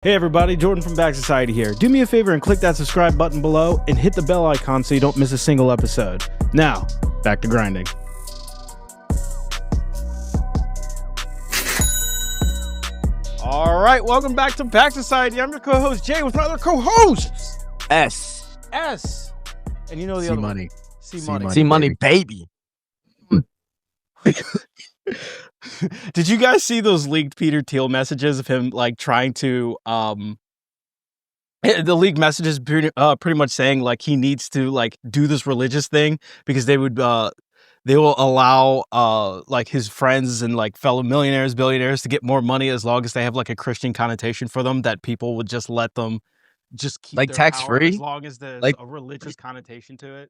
Hey everybody, Jordan from Back Society here. Do me a favor and click that subscribe button below and hit the bell icon so you don't miss a single episode. Now, back to grinding. All right, welcome back to Back Society. I'm your co-host Jay with my other co-hosts S. And you know the C other money. C-Money. C-Money, baby. Did you guys see those leaked Peter Thiel messages of him like trying to the leaked messages pretty much saying like he needs to like do this religious thing because they will allow like his friends and like fellow millionaires, billionaires to get more money as long as they have like a Christian connotation for them, that people would just let them just keep like their tax power free as long as there's like a religious connotation to it.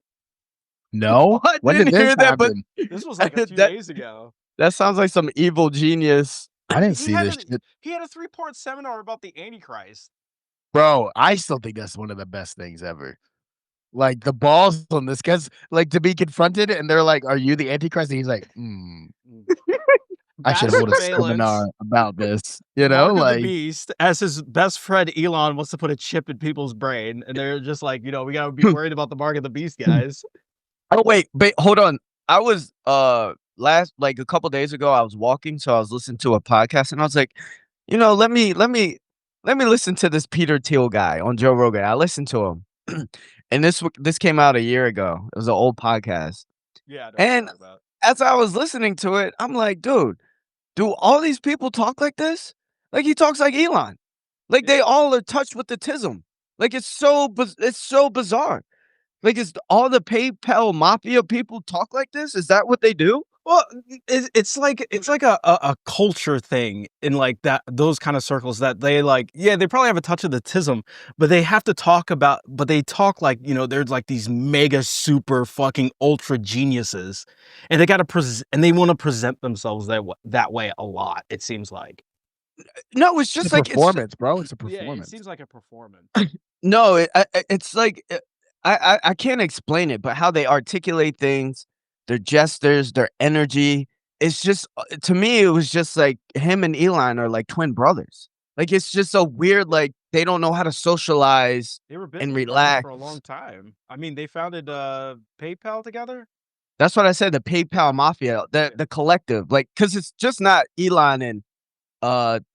No? I When didn't did this hear that, but happen? This was like a few days ago. that sounds like some evil genius. I didn't see this shit. He had a 3-part seminar about the Antichrist. Bro, I still think that's one of the best things ever. Like, the balls on this guy's, like, to be confronted, and they're like, are you the Antichrist? And he's like, I should hold a seminar about this. You know, Mark of the like, Beast, as his best friend Elon wants to put a chip in people's brain, and they're just like, you know, we gotta be worried about the Mark of the Beast, guys. Oh wait, hold on. I was like a couple days ago, I was walking, so I was listening to a podcast, and I was like, you know, let me listen to this Peter Thiel guy on Joe Rogan. I listened to him, and this came out a year ago. It was an old podcast. Yeah, and as I was listening to it, I'm like, dude, do all these people talk like this? Like he talks like Elon. Like they all are touched with the tism. Like it's so bizarre. Like is all the PayPal mafia people talk like this? Is that what they do? Well, it's like a culture thing in like those kind of circles that they like. Yeah, they probably have a touch of the tism, but they have to talk about. But they talk like, you know, they're like these mega super fucking ultra geniuses, and they got to and they want to present themselves that way a lot. It seems like. No, it's just it's a like performance, bro. It's a Yeah, performance. it seems like a performance. No, it's like I can't explain it, but how they articulate things, their gestures, their energy. It's just to me, it was just like him and Elon are like twin brothers. Like it's just so weird. Like they don't know how to socialize They were and business partners relax. for a long time. I mean, they founded PayPal together. That's what I said. The PayPal mafia, the collective, like because it's just not Elon and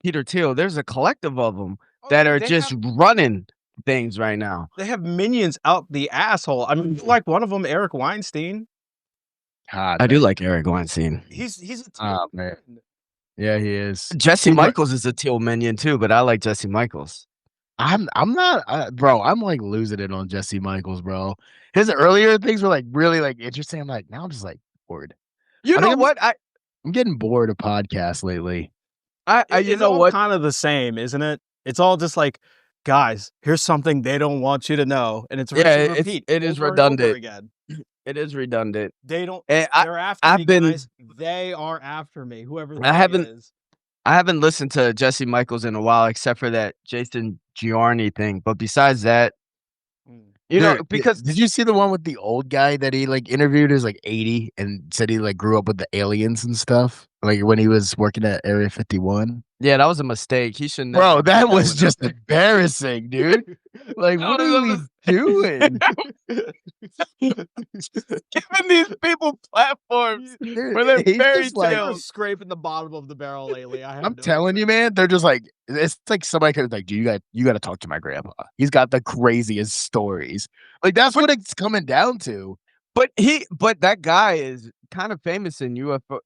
Peter Thiel. There's a collective of them that are just running things right now. They have minions out the asshole. I mean, like one of them, Eric Weinstein. I do like Eric Weinstein. He's a Oh, man. Yeah, he is. Jesse Michaels is a Thiel minion too, but I like Jesse Michaels. I'm not, bro. I'm like losing it on Jesse Michaels, bro. His earlier things were like really like interesting. I'm like, now I'm just like bored. You know what? I'm getting bored of podcasts lately. You know what? Kind of the same, isn't it? It's all just like, guys, here's something they don't want you to know, and it's it is redundant again. It is redundant. They don't. And they're after me, guys. They are after me. Whoever I haven't listened to Jesse Michaels in a while, except for that Jason Giorni thing. But besides that, you know, because did you see the one with the old guy that he like interviewed who's like 80 and said he like grew up with the aliens and stuff, like when he was working at Area 51? Yeah, that was a mistake. He shouldn't. Bro, that was just embarrassing, dude. Like, what are we doing? Giving these people platforms for their fairy tales. Scraping the bottom of the barrel lately. I'm telling you, man. They're just like, it's like somebody could like, you got to talk to my grandpa. He's got the craziest stories. Like that's what it's coming down to. But that guy is kind of famous in UFO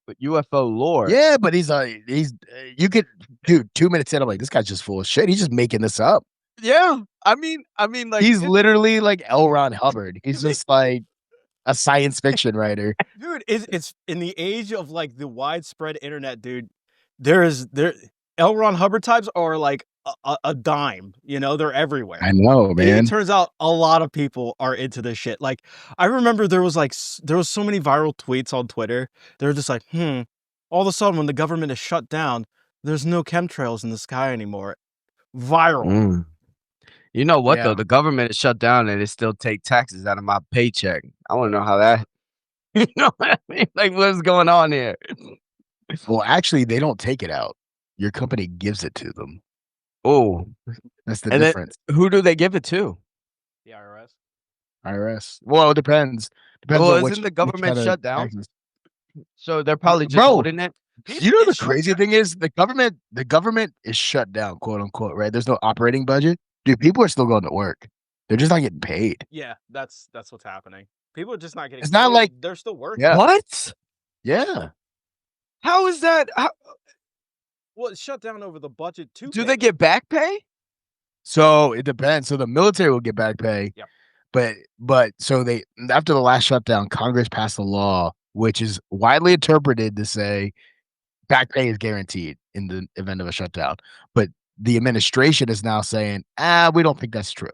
lore. Yeah, but you could, dude, 2 minutes in, I'm like, this guy's just full of shit. He's just making this up. Yeah, I mean, like he's literally like L. Ron Hubbard. He's just like a science fiction writer, dude. It's in the age of like the widespread internet, dude. L. Ron Hubbard types are like a dime, you know, they're everywhere. I know, man. It turns out a lot of people are into this shit. Like, I remember there was so many viral tweets on Twitter. They're just like, all of a sudden when the government is shut down, there's no chemtrails in the sky anymore. Viral. You know what though? The government is shut down and they still take taxes out of my paycheck. I want to know how that. You know what I mean? Like, what's going on here? Well, actually, they don't take it out. Your company gives it to them. Oh, That's the and then difference. who do they give it to? The IRS. IRS. Well, it depends. Depends Well, on isn't the which government kind of shut down? taxes. So they're probably just Bro, holding it. you know the It's shut crazy down. thing is the government is shut down, quote unquote, right? There's no operating budget. Dude, people are still going to work. They're just not getting paid. Yeah, that's what's happening. People are just not getting It's not paid. like They're still working. yeah, What? yeah. How is that? How, Well, it's shut down over the budget to do pay they them. get back pay? So it depends. So the military will get back pay. Yep. But so they after the last shutdown, Congress passed a law which is widely interpreted to say back pay is guaranteed in the event of a shutdown. But the administration is now saying, we don't think that's true.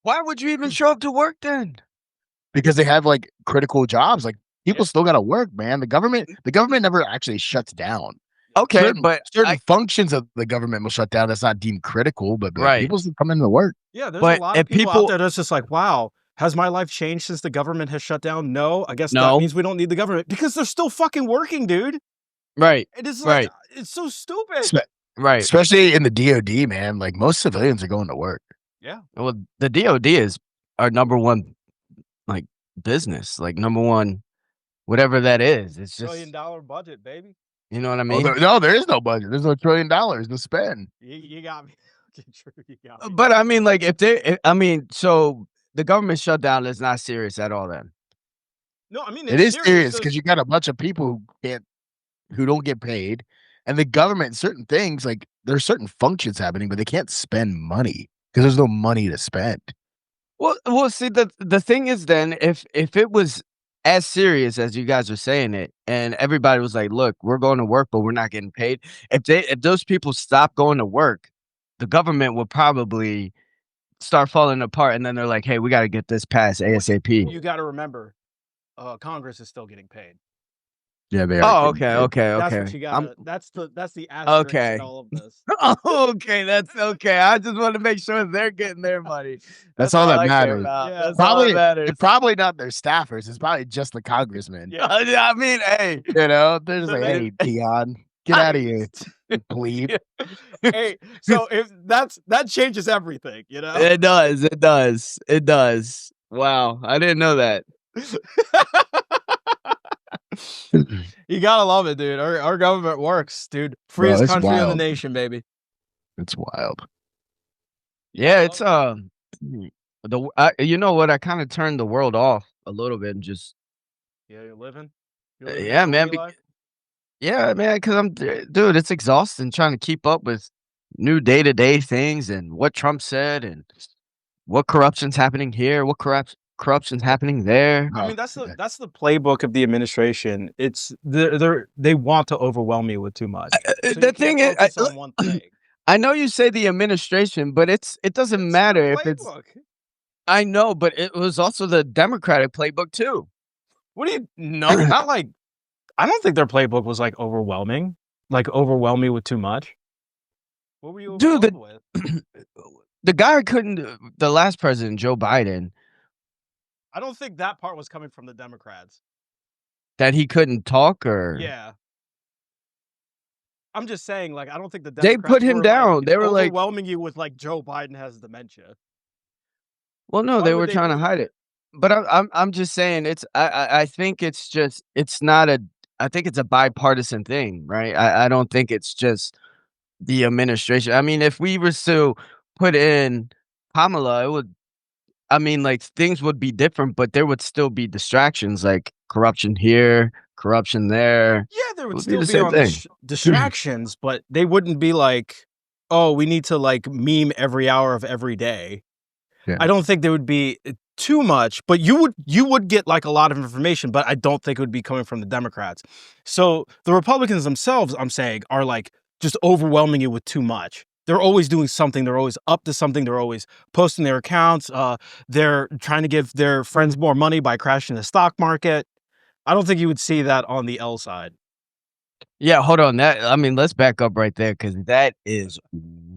Why would you even show up to work then? Because they have like critical jobs. Like people Yeah. still gotta work, man. The government never actually shuts down. Okay, certain, but certain functions of the government will shut down. That's not deemed critical, but Right. people still come into work. Yeah, there's But a lot if of people out people- there that's just like, wow, has my life changed since the government has shut down? No, I guess that No. means we don't need the government because they're still fucking working, dude. right, It is like Right. it's so stupid. Spe- right. Especially in the DoD, man. Like most civilians are going to work. Yeah. Well, the DoD is our number one, like business, like number one, whatever that is. It's just $1 trillion budget, baby. you know what I Oh, mean. no, there is no budget. There's no $1 trillion to spend. You got me. Okay, true. You got me. But I mean, like so the government shutdown is not serious at all. Then No, I mean It is serious so- because you got a bunch of people who don't get paid, and the government certain things like there's certain functions happening, but they can't spend money because there's no money to spend. well, see the thing is, then if it was as serious as you guys are saying it, and everybody was like, "Look, we're going to work, but we're not getting paid." If those people stop going to work, the government would probably start falling apart, and then they're like, "Hey, we got to get this passed ASAP." You got to remember, Congress is still getting paid. Yeah, they Oh, are. okay, okay, That's okay. what you I'm- got. That's the asterisk Okay. in all of this. okay, that's okay. I just want to make sure they're getting their money. That's all that I care matters. about. Yeah. That's all that matters. It's probably not their staffers. It's probably just the congressmen. Yeah. I mean, hey, You know, they're just So like, they- "Hey, Dion, get out of here, plebe." Hey, so if that changes everything, you know. it does. It does. It does. Wow, I didn't know that. You gotta love it, dude. Our government works, dude. Freest it's country in the wild. nation, baby. It's wild. Yeah, it's you know what? I kind of turned the world off a little bit and just Yeah, you're living. yeah, man. Yeah, man. Because dude, it's exhausting trying to keep up with new day-to-day things and what Trump said and what corruption's happening here, what corruption's happening there. I mean, that's the playbook of the administration. It's they want to overwhelm you with too much. So The you thing can't is, focus on one thing. I know you say the administration, but it doesn't It's matter the if it's. playbook. I know, but it was also the Democratic playbook too. What do you? No, not like. I don't think their playbook was like overwhelming. Like overwhelm me with too much. What were you Dude, overwhelmed with? The guy couldn't. The last president, Joe Biden, I don't think that part was coming from the Democrats. that he couldn't talk or. Yeah. I'm just saying, like, I don't think the They Democrats put him were, down. Like, They were like, overwhelming you with like Joe Biden has dementia. well, no, Why they would were they trying to do hide it. But I'm just saying I think it's just it's not a I think it's a bipartisan thing, right? I don't think it's just the administration. I mean, if we were to put in Kamala, it would I mean, like things would be different, but there would still be distractions like corruption here, corruption there. Yeah, there would Would be still the be same on thing. distractions, but they wouldn't be like, oh, we need to like meme every hour of every day. Yeah. I don't think there would be too much, but you would get like a lot of information, but I don't think it would be coming from the Democrats. So the Republicans themselves, I'm saying, are like just overwhelming you with too much. They're always doing something. They're always up to something. They're always posting their accounts. They're trying to give their friends more money by crashing the stock market. I don't think you would see that on the L side. Yeah, hold on. Let's back up right there because that is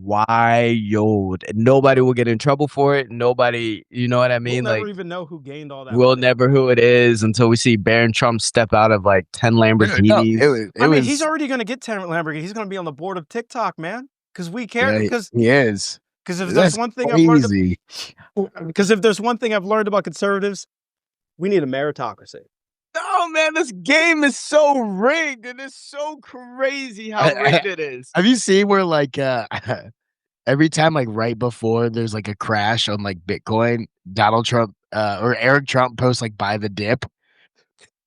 wild. And nobody will get in trouble for it. Nobody, you know what I We'll mean? never Like, even know who gained all that we'll money. never who it is until we see Baron Trump step out of like 10 Dude, no, Lamborghinis. it mean, was. he's already going to get 10 Lamborghini. He's going to be on the board of TikTok, man. Because we care. Yeah, Because he is. if there's That's one thing I've learned, crazy. because if there's one thing I've learned about conservatives, we need a meritocracy. No, man, this game is so rigged, and it's so crazy how rigged it is. Have you seen where like every time like right before there's like a crash on like Bitcoin, Donald Trump or Eric Trump posts like buy the dip,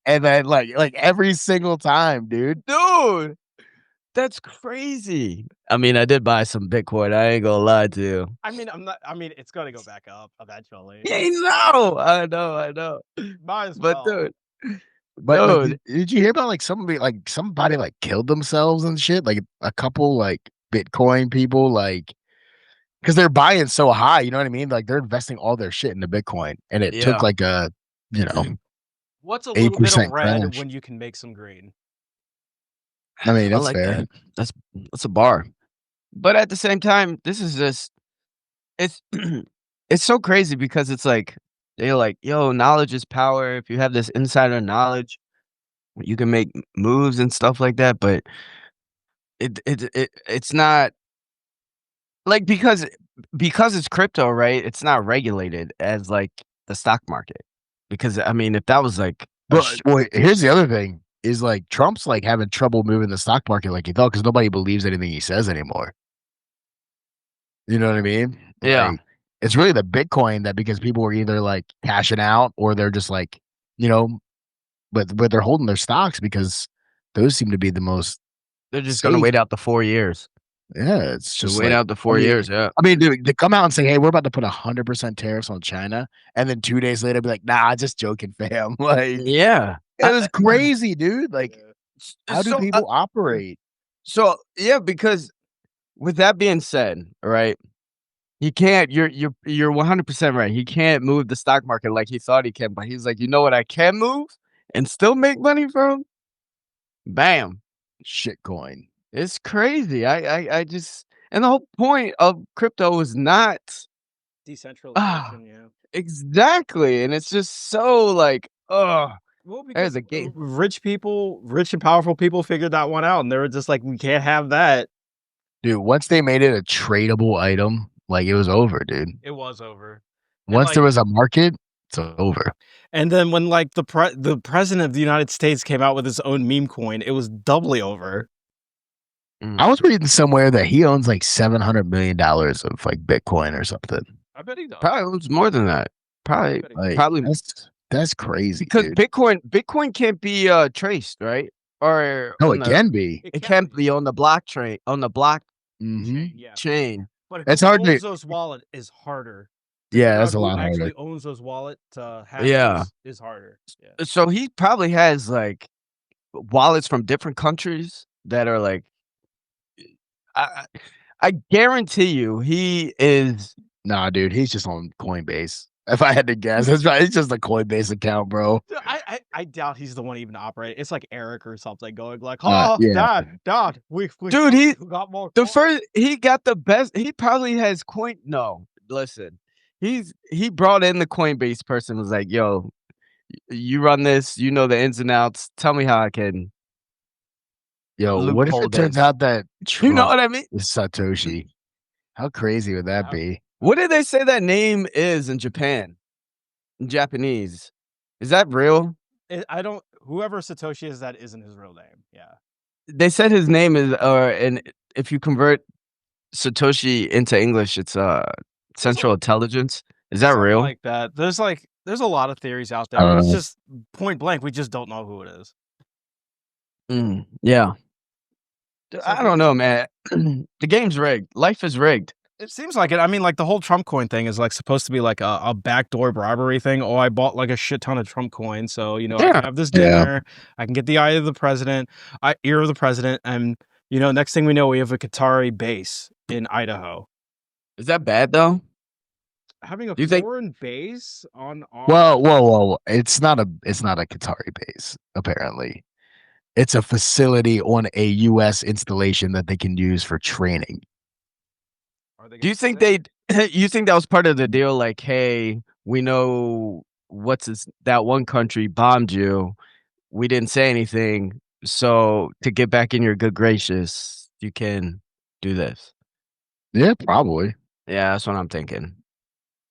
and then like every single time, dude. Dude, that's crazy. I mean, I did buy some Bitcoin. I ain't gonna lie to you. I mean, it's going to go back up eventually. Yeah, I know. Might as But well. But dude, did you hear about like somebody like killed themselves and shit? Like a couple like Bitcoin people like because they're buying so high, you know what I mean? Like they're investing all their shit into Bitcoin, and it took yeah. like a What's a little bit of 8% red crash. when you can make some green? I mean, I that's like fair. that. That's a bar. But at the same time, this is just it's it's so crazy because it's like they're like, yo, knowledge is power. If you have this insider knowledge, you can make moves and stuff like that. But it's not like because it's crypto, right? It's not regulated as like the stock market. Because I mean, if that was like But well, here's the other thing: is like Trump's like having trouble moving the stock market like he thought because nobody believes anything he says anymore. You know what I mean? yeah, Like it's really the Bitcoin that because people are either like cashing out or they're just like but they're holding their stocks because those seem to be the most they're just gonna safe. wait out the 4 years. Yeah, it's Just just wait like out the 4 years. Yeah. I mean, dude, to come out and say, "Hey, we're about to put 100% tariffs on China," and then 2 days later, be like, "Nah, just joking, fam." Like Yeah. it was crazy, dude. Like, how do So people operate? so yeah, because with that being said, right? He can't. You're 100% right. He can't move the stock market like he thought he can. But he's like, you know what? I can move and still make money from. Bam! Shitcoin. It's crazy. I just and the whole point of crypto is not Decentralization, yeah. exactly, and it's just so like, oh, Well, there's because a game. rich and powerful people figured that one out, and they were just like, we can't have that. Dude, once they made it a tradable item, like it was over, dude. It was over. Once there was a market, it's over. And then when like the president of the United States came out with his own meme coin, it was doubly over. I was reading somewhere that he owns like $700 million of like Bitcoin or something. I bet he does. Probably it was more than that. Probably, Like, probably that's crazy. because dude. Bitcoin can't be traced, right? Or No, on it the, can be. it can't be on the blockchain Mhm. chain. But It's who hard owns to. those wallet is harder. Yeah, Figure that's out a who lot actually harder. owns those wallet to have Yeah. is harder. Yeah. So he probably has like wallets from different countries that are like I I guarantee you he is Nah, dude, he's just on Coinbase. If I had to guess, that's right. It's just a Coinbase account, bro. I doubt he's the one even operating. It's like Eric or something going like, Yeah. Dad, we dude, he got more. the coins." first he got the best he probably has coin no, listen. He brought in the Coinbase person was like, "Yo, you run this, you know the ins and outs. Tell me how I can Yo, what if loophole it turns this." out that You know Trump what I mean? is Satoshi? How crazy would that be? What did they say that name is in Japan? In Japanese. Is that real? I don't. Whoever Satoshi is, that isn't his real name. Yeah. They said his name is and if you convert Satoshi into English, it's Central Intelligence. Is that Something real? like that. There's a lot of theories out I there. don't It's know. just point blank. We just don't know who it is. Yeah. So I don't know, man. The game's rigged. Life is rigged. It seems like it. I mean, like the whole Trump coin thing is like supposed to be like a backdoor bribery thing. Oh, I bought like a shit ton of Trump coins, so I can have this Yeah. dinner. I can get the ear of the president, and next thing we know, we have a Qatari base in Idaho. Is that bad though? Having a Do you think- foreign base on our Whoa. It's not a Qatari base, apparently. It's a facility on a US installation that they can use for training. Are they Do gonna you think sit? you think that was part of the deal? Like, hey, we know that one country bombed you. We didn't say anything, so to get back in your good gracious, you can do this. Yeah, probably. Yeah, that's what I'm thinking.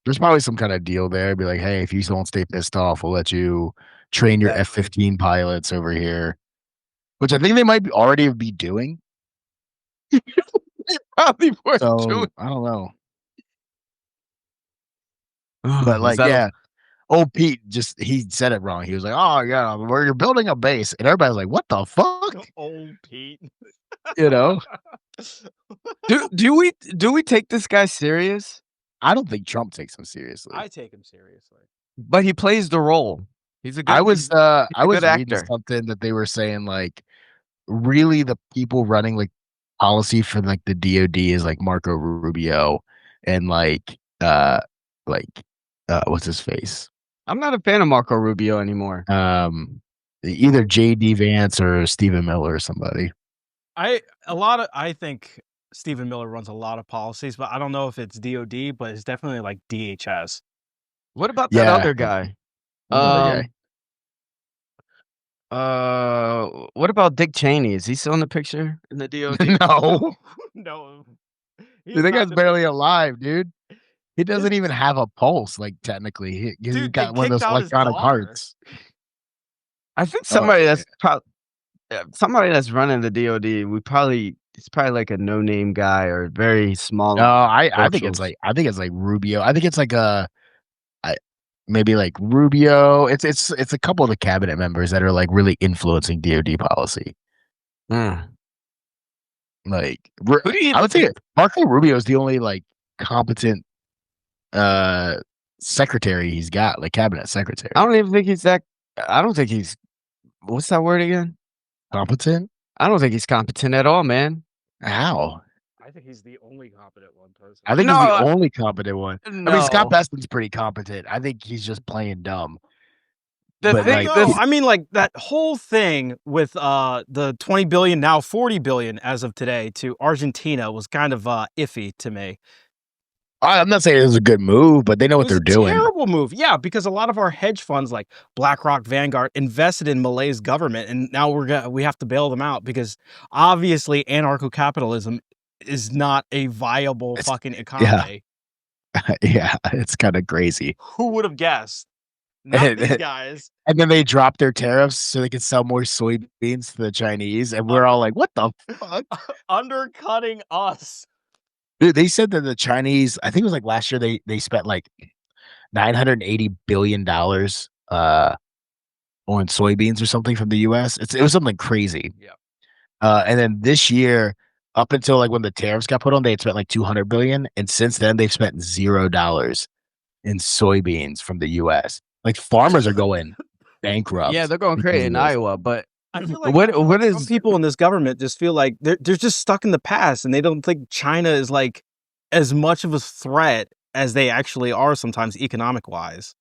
There's probably some kind of deal there. Be like, hey, if you don't stay pissed off, we'll let you train your Exactly. F-15 pilots over here, which I think they might already be doing. Probably weren't So doing. I don't know, but Oh, is like, that yeah, old Pete he said it wrong. He was like, "Oh yeah, you're building a base," and everybody's like, "What the fuck?" Old Pete. You know, do we take this guy serious? I don't think Trump takes him seriously. I take him seriously. But he plays the role. He's a I good was he's uh he's I a good was reading actor. something that they were saying like really the people running like policy for like the DOD is like Marco Rubio and like what's his face? I'm not a fan of Marco Rubio anymore. Either JD Vance or Stephen Miller or somebody. I think Stephen Miller runs a lot of policies, but I don't know if it's DOD, but it's definitely like DHS. What about that Yeah, other guy? what other guy? Um, what about Dick Cheney? Is he still in the picture in the DOD? No. No. He Dude, is that not guy's in the barely picture. alive, dude. He doesn't His even have a pulse, like technically. He's dude, they got one of kicked those out his electronic daughter. hearts. I think Oh yeah. somebody that's running the DOD, it's probably like a no-name guy or very No, small I think it's socials. like Rubio. I think it's like I, maybe like Rubio. It's a couple of the cabinet members that are like really influencing DoD policy. Mm. Like Who do you I would say Marco Rubio is the only like competent uh secretary he's got, like cabinet secretary. I don't even think he's that I don't think he's what's that word again? Competent? I don't think he's competent at all, man. How? I think he's the only competent one person. I think he's the No, only competent one. I mean, Scott no. Beston's pretty competent. I think he's just playing dumb. The But I don't thing like, know. I mean, like that whole thing with the 20 billion, now 40 billion as of today to Argentina was kind of iffy to me. I'm not saying it was a good move, but they know It what was they're a doing. terrible move. Yeah, because a lot of our hedge funds like BlackRock, Vanguard invested in Malay's government, and now we have to bail them out because obviously anarcho-capitalism is not a viable It's fucking yeah, economy. yeah, it's kind of crazy. Who would have guessed? Not these guys. And then they drop their tariffs so they can sell more soybeans to the Chinese, and we're all like, "What the fuck?" Undercutting us. Dude, they said that the Chinese, I think it was like last year, they spent like $980 billion on soybeans or something from the US. It was something crazy. Yeah. And then this year, up until like when the tariffs got put on, they had spent like 200 billion, and since then they've spent $0 in soybeans from the US. Like farmers are going Yeah, bankrupt they're going because crazy of in this. Iowa, but I feel like what some is people in this government just feel like they're just stuck in the past and they don't think China is like as much of a threat as they actually are sometimes economic wise.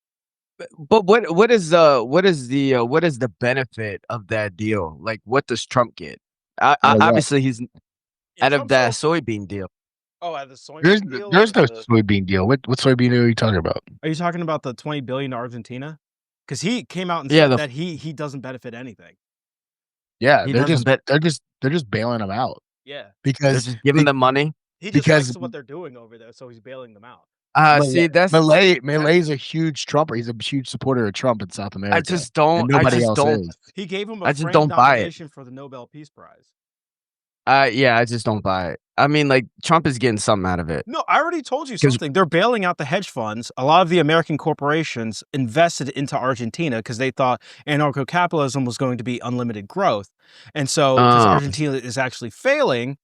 but what is the benefit of that deal? Like, what does Trump get? Out of what? Obviously, he's In out of Trump's that whole soybean deal. the There's soybean deal there's or no the soybean deal. What soybean are you talking about? are you talking about the 20 billion to Argentina? Because he came out and Yeah, said that he doesn't benefit anything. Yeah, he doesn't bet. they're just bailing them out Yeah. They're because just giving them money. He just because likes what they're doing over there, so he's bailing them out. See, Malay's a huge Trumper. He's a huge supporter of Trump in South America, and I nobody just else don't, is. He gave him a I just framed don't buy it. nomination for the Nobel Peace Prize. Yeah, I just don't buy it. I mean, like Trump is getting something out of it. No, I already told you 'Cause something. They're bailing out the hedge funds. A lot of the American corporations invested into Argentina because they thought anarcho-capitalism was going to be unlimited growth. And so, because uh, Argentina is actually failing,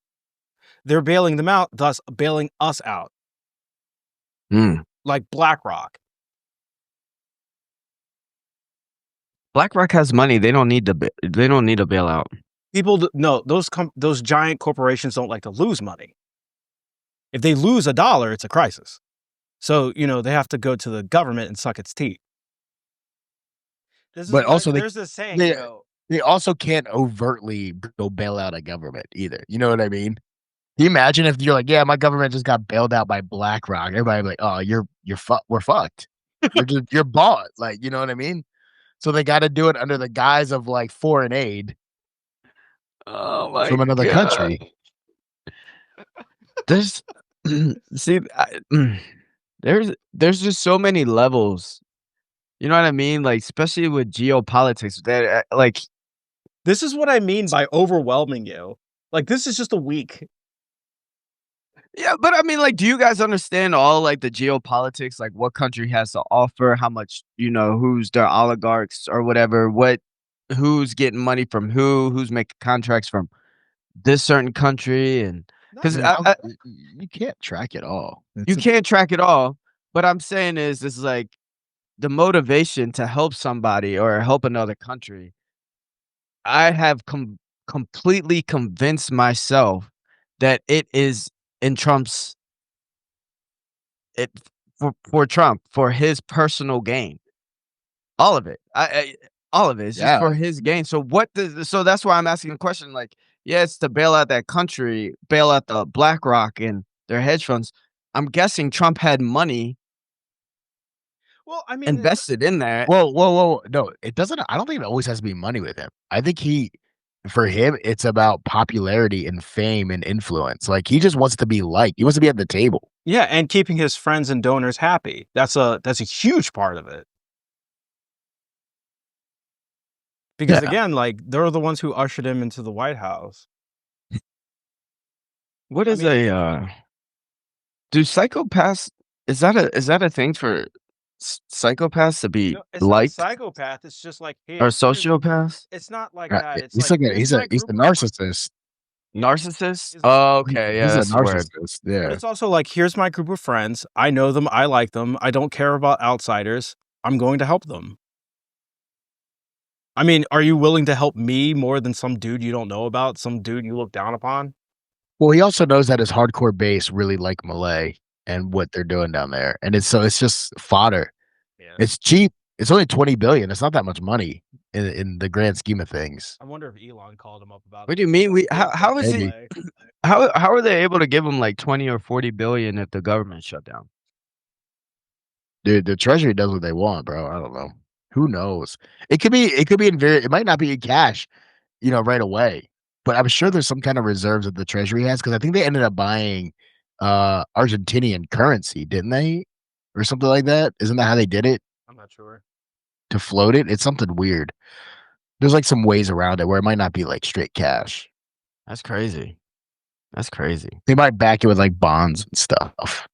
they're bailing them out, thus bailing us out, mm. like BlackRock. BlackRock has money. They don't need they don't need a bailout. People, no, those giant corporations don't like to lose money. If they lose $1, it's a crisis. So, they have to go to the government and suck its teeth. But also There's this saying, they also can't overtly go bail out a government either. You know what I mean? you imagine if you're like, yeah, my government just got bailed out by BlackRock? Everybody like, oh, we're fucked. You're bought. Like, you know what I mean? So they got to do it under the guise of like foreign aid Oh my from another god. country. There's see, there's just so many levels. You know what I mean? Like, especially with geopolitics, that like, This is what I mean by overwhelming you. Like, this is just a week. yeah, but I mean, like, do you guys understand all like the geopolitics, like what country has to offer, how much, who's their oligarchs or whatever, who's getting money from who's making contracts from this certain country, and Not because even You can't track it all. you can't track it all. But I'm saying is like the motivation to help somebody or help another country. I have completely convinced myself that it is in Trump's it for Trump, for his personal gain. All of it. All of it. It's just Yeah. for his gain. So that's why I'm asking the question, like, yeah, it's to bail out that country, bail out the BlackRock and their hedge funds. I'm guessing Trump had money well, I mean, invested in that. Whoa. No, it doesn't. I don't think it always has to be money with him. I think for him, it's about popularity and fame and influence. Like he just wants to be liked. He wants to be at the table. yeah, and keeping his friends and donors happy. That's a huge part of it. Because Yeah. again, like they're the ones who ushered him into the White House. What I is mean, do psychopaths is that a thing for psychopaths to be no, it's not liked psychopath. It's just like, or here's. sociopaths? It's not like that. It's He's like like here's my he's the group of friends. narcissist. Yeah, Narcissists? he's a Oh, narcissist. okay, yeah, He's a that's the word. narcissist. But Yeah. it's also like, here's my group of friends. I know them. I like them. I don't care about outsiders. I'm going to help them. I mean, are you willing to help me more than some dude you don't know about, some dude you look down upon? Well, he also knows that his hardcore base really like Malay and what they're doing down there, and it's just fodder. Yeah. It's cheap. It's only 20 billion. It's not that much money in the grand scheme of things. I wonder if Elon called him up about What do you mean? How is it Malay. how are they able to give them like 20 or 40 billion if the government shut down? Dude, the treasury does what they want, bro. I don't know. Who knows? It could be it might not be in cash, right away. But I'm sure there's some kind of reserves that the treasury has because I think they ended up buying Argentinian currency, didn't they? Or something like that. Isn't that how they did it I'm not sure. to float it? It's something weird. There's like some ways around it where it might not be like straight cash. That's crazy. That's crazy. They might back it with like bonds and stuff.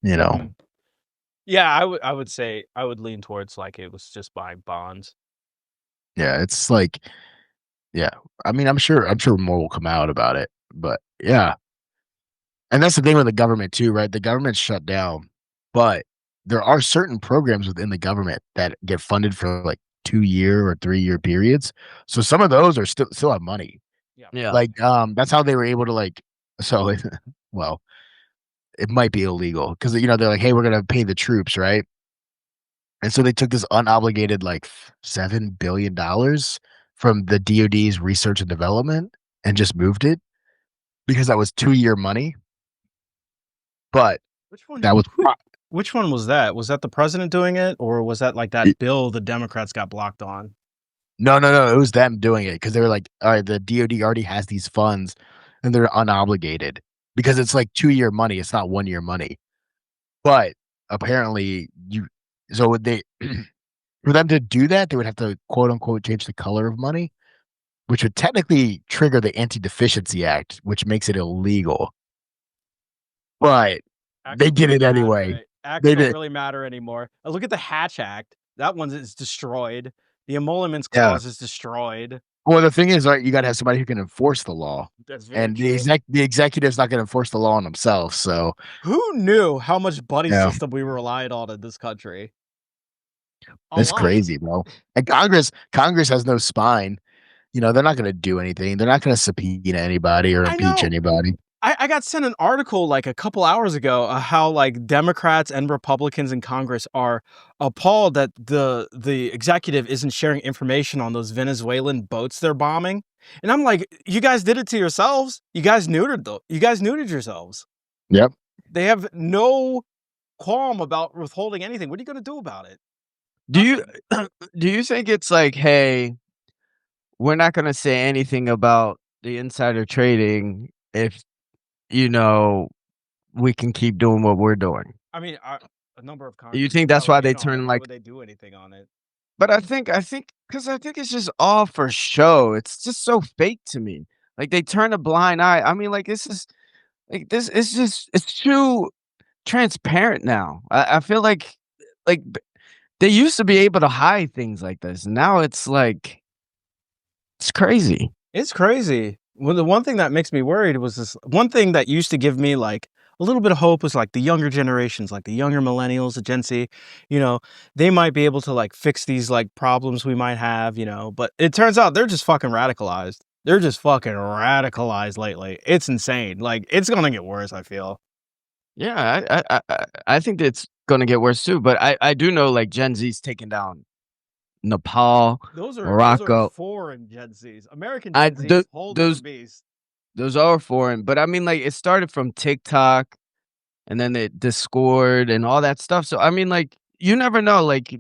Yeah, I would say I would lean towards like it was just buying bonds. Yeah, it's like yeah. I mean, I'm sure more will come out about it. But yeah. And that's the thing with the government too, right? The government's shut down, but there are certain programs within the government that get funded for like 2-year or 3-year periods. So some of those are still have money. Yeah. Yeah. Like that's how they were able to like so well, it might be illegal because they're like, hey, we're gonna pay the troops, right? And so they took this unobligated like $7 billion from the DoD's research and development and just moved it because that was 2-year money. But Which one? that was Which one was that? Was that the president doing it, or was that like that bill the Democrats got blocked on? no. It was them doing it because they were like, all right, the DoD already has these funds and they're unobligated because it's like 2-year money. It's not 1-year money. But apparently so they for them to do that, they would have to quote unquote change the color of money, which would technically trigger the Anti-Deficiency Act, which makes it illegal. But they did it anyway. Acts They don't did. really matter anymore. Look at the Hatch Act. That one is destroyed. The emoluments Yeah. clause is destroyed. Well, the thing is, right, you got to have somebody who can enforce the law. That's very And true. the executive's not going to enforce the law on himself. So Who knew how much buddy Yeah. system we relied on in this country? That's crazy, bro. And Congress has no spine. They're not going to do anything. They're not going to subpoena anybody or I impeach know. anybody. I got sent an article like a couple hours ago how like Democrats and Republicans in Congress are appalled that the executive isn't sharing information on those Venezuelan boats they're bombing. And I'm like, you guys did it to yourselves. You guys neutered yourselves. Yep. They have no qualm about withholding anything. What are you going to do about it? Do you do you think it's like, hey, we're not gonna say anything about the insider trading if we can keep doing what we're doing? I mean, a number of You countries think are that's telling why me they no. turn Why like? would they do anything on it? But I think it's just all for show. It's just so fake to me. Like they turn a blind eye. I mean, like this. It's too transparent now. I feel like they used to be able to hide things like this. Now it's like it's crazy. It's crazy. Well, the one thing that makes me worried was this one thing that used to give me like a little bit of hope was like the younger generations, like the younger millennials, the Gen Z, they might be able to like fix these like problems we might have, but it turns out they're just fucking radicalized. They're just fucking radicalized lately. It's insane. Like it's going to get worse, I feel. Yeah, I think it's gonna get worse too. But I do know like Gen Z's taking down Nepal, Those are Morocco. foreign Gen Zs. American I Gen th- Zs, whole different those beast. those are foreign, but I mean like it started from TikTok and then the Discord and all that stuff. So I mean like you never know. Like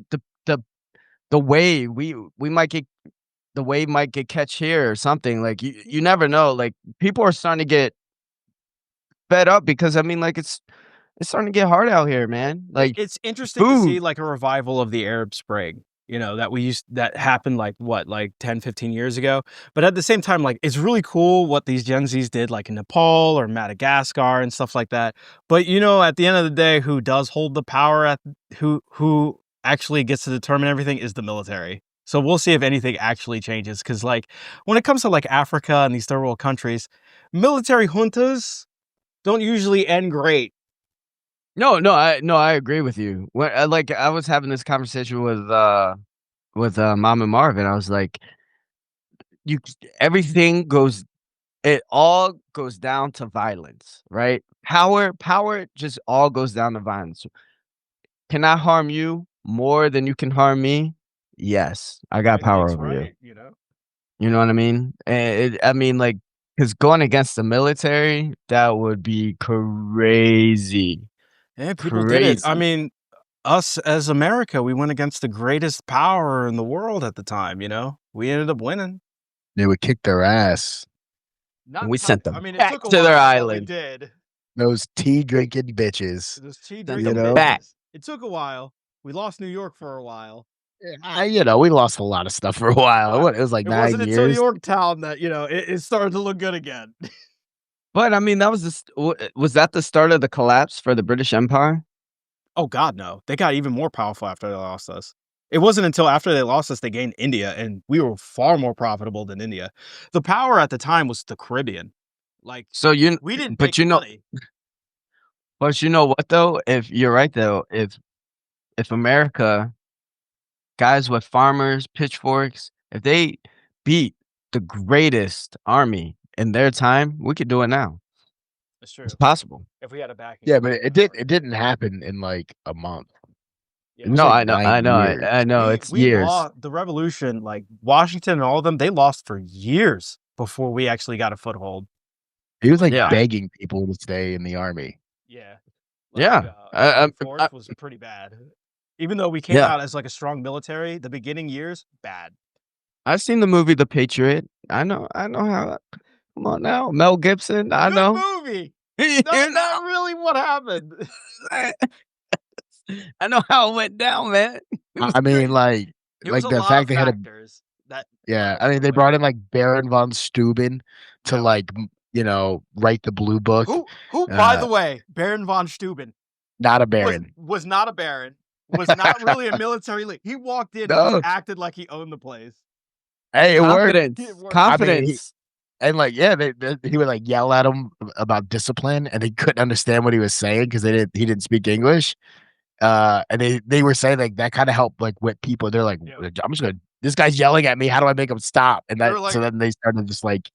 the way we might get the wave might get catch here or something. Like you never know. Like people are starting to get fed up because I mean like it's starting to get hard out here, man. Like It's interesting to see food. like a revival of the Arab Spring, that happened like what, like 10, 15 years ago. But at the same time, like it's really cool what these Gen Zs did, like in Nepal or Madagascar and stuff like that. But at the end of the day, who does hold the power who actually gets to determine everything is the military. So we'll see if anything actually changes. Cause like when it comes to like Africa and these third world countries, military juntas don't usually end great. No, I agree with you. When like I was having this conversation with Mom and Marvin. I was like, you everything goes it all goes down to violence, right? Power just all goes down to violence. Can I harm you more than you can harm me? Yes, I got Right power takes over you. right. You know what I mean? I mean, like, because going against the military, that would be crazy, Yeah, people did it. I crazy. mean, us as America, we went against the greatest power in the world at the time. We ended up winning. They would kick their ass. And Not we ti sent I them mean, it back took a to their while, but we island. did. Those tea drinking bitches. Those tea Sent You drinking them know? back. bitches. It took a while. We lost New York for a while. We lost a lot of stuff for a while. It was like It 9 wasn't until years. Yorktown that, it started to look good again. But I mean, that was was that the start of the collapse for the British Empire? Oh God, no. They got even more powerful after they lost us. It wasn't until after they lost us they gained India, and we were far more profitable than India. The power at the time was the Caribbean. Like So we didn't but make money. you know what though? If you're right though, if America, guys with farmers, pitchforks, if they beat the greatest army in their time, we could do it now. It's It's true. possible. If we had a backing Yeah, of but the it didn't happen in like a month. It yeah. was No, like I know, 9 I know, years. I know. It's We years. lost the revolution, like Washington and all of them, they lost for years before we actually got a foothold. He was like Yeah, begging people to stay in the army. Yeah. Like yeah. August 4th was pretty bad. Even though we came Yeah. out as like a strong military, the beginning years, bad. I've seen the movie The Patriot. I know how. Come on now, Mel Gibson. I Good know. movie. You Not know. really what happened. I know how it went down, man. It was I mean, crazy. It was a the lot fact of they had a factors that yeah. led I to mean, the they way. brought in like Baron von Steuben to Yep. like write the blue book. Who by the way, Baron von Steuben Not a Baron. was not a baron, was not really a military leader. He walked in and just No. acted like he owned the place. Hey, it worked. Confidence. It worked. I mean, Confidence. and like he would like yell at him about discipline, and they couldn't understand what he was saying because he didn't speak English. And they were saying like that kind of helped like with people. They're like, Yeah. I'm just gonna. This guy's yelling at me. How do I make him stop? And They were like- so then they started just like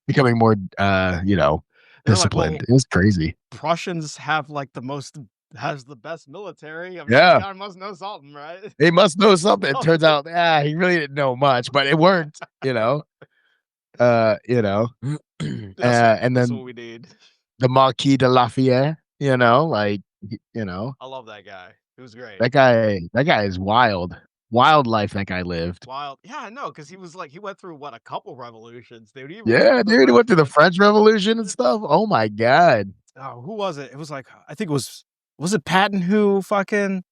becoming more They're like, disciplined. well, It was crazy. Prussians has the best military. I mean, Yeah. this guy must know something, right? They must know something. It turns out, he really didn't know much, but it worked. You know, and That's then what we need. the Marquis de Lafayette. You know, like you know, I love that guy. It was great. that guy is wild. Wild life that guy lived. Wild. Yeah, I know, because he was like, he went through what, a couple revolutions, dude. He went Yeah, through the dude, he French went through the Revolution. French Revolution and stuff. Oh my god. Oh, who was it? It was like, I think it was it Patton who fucking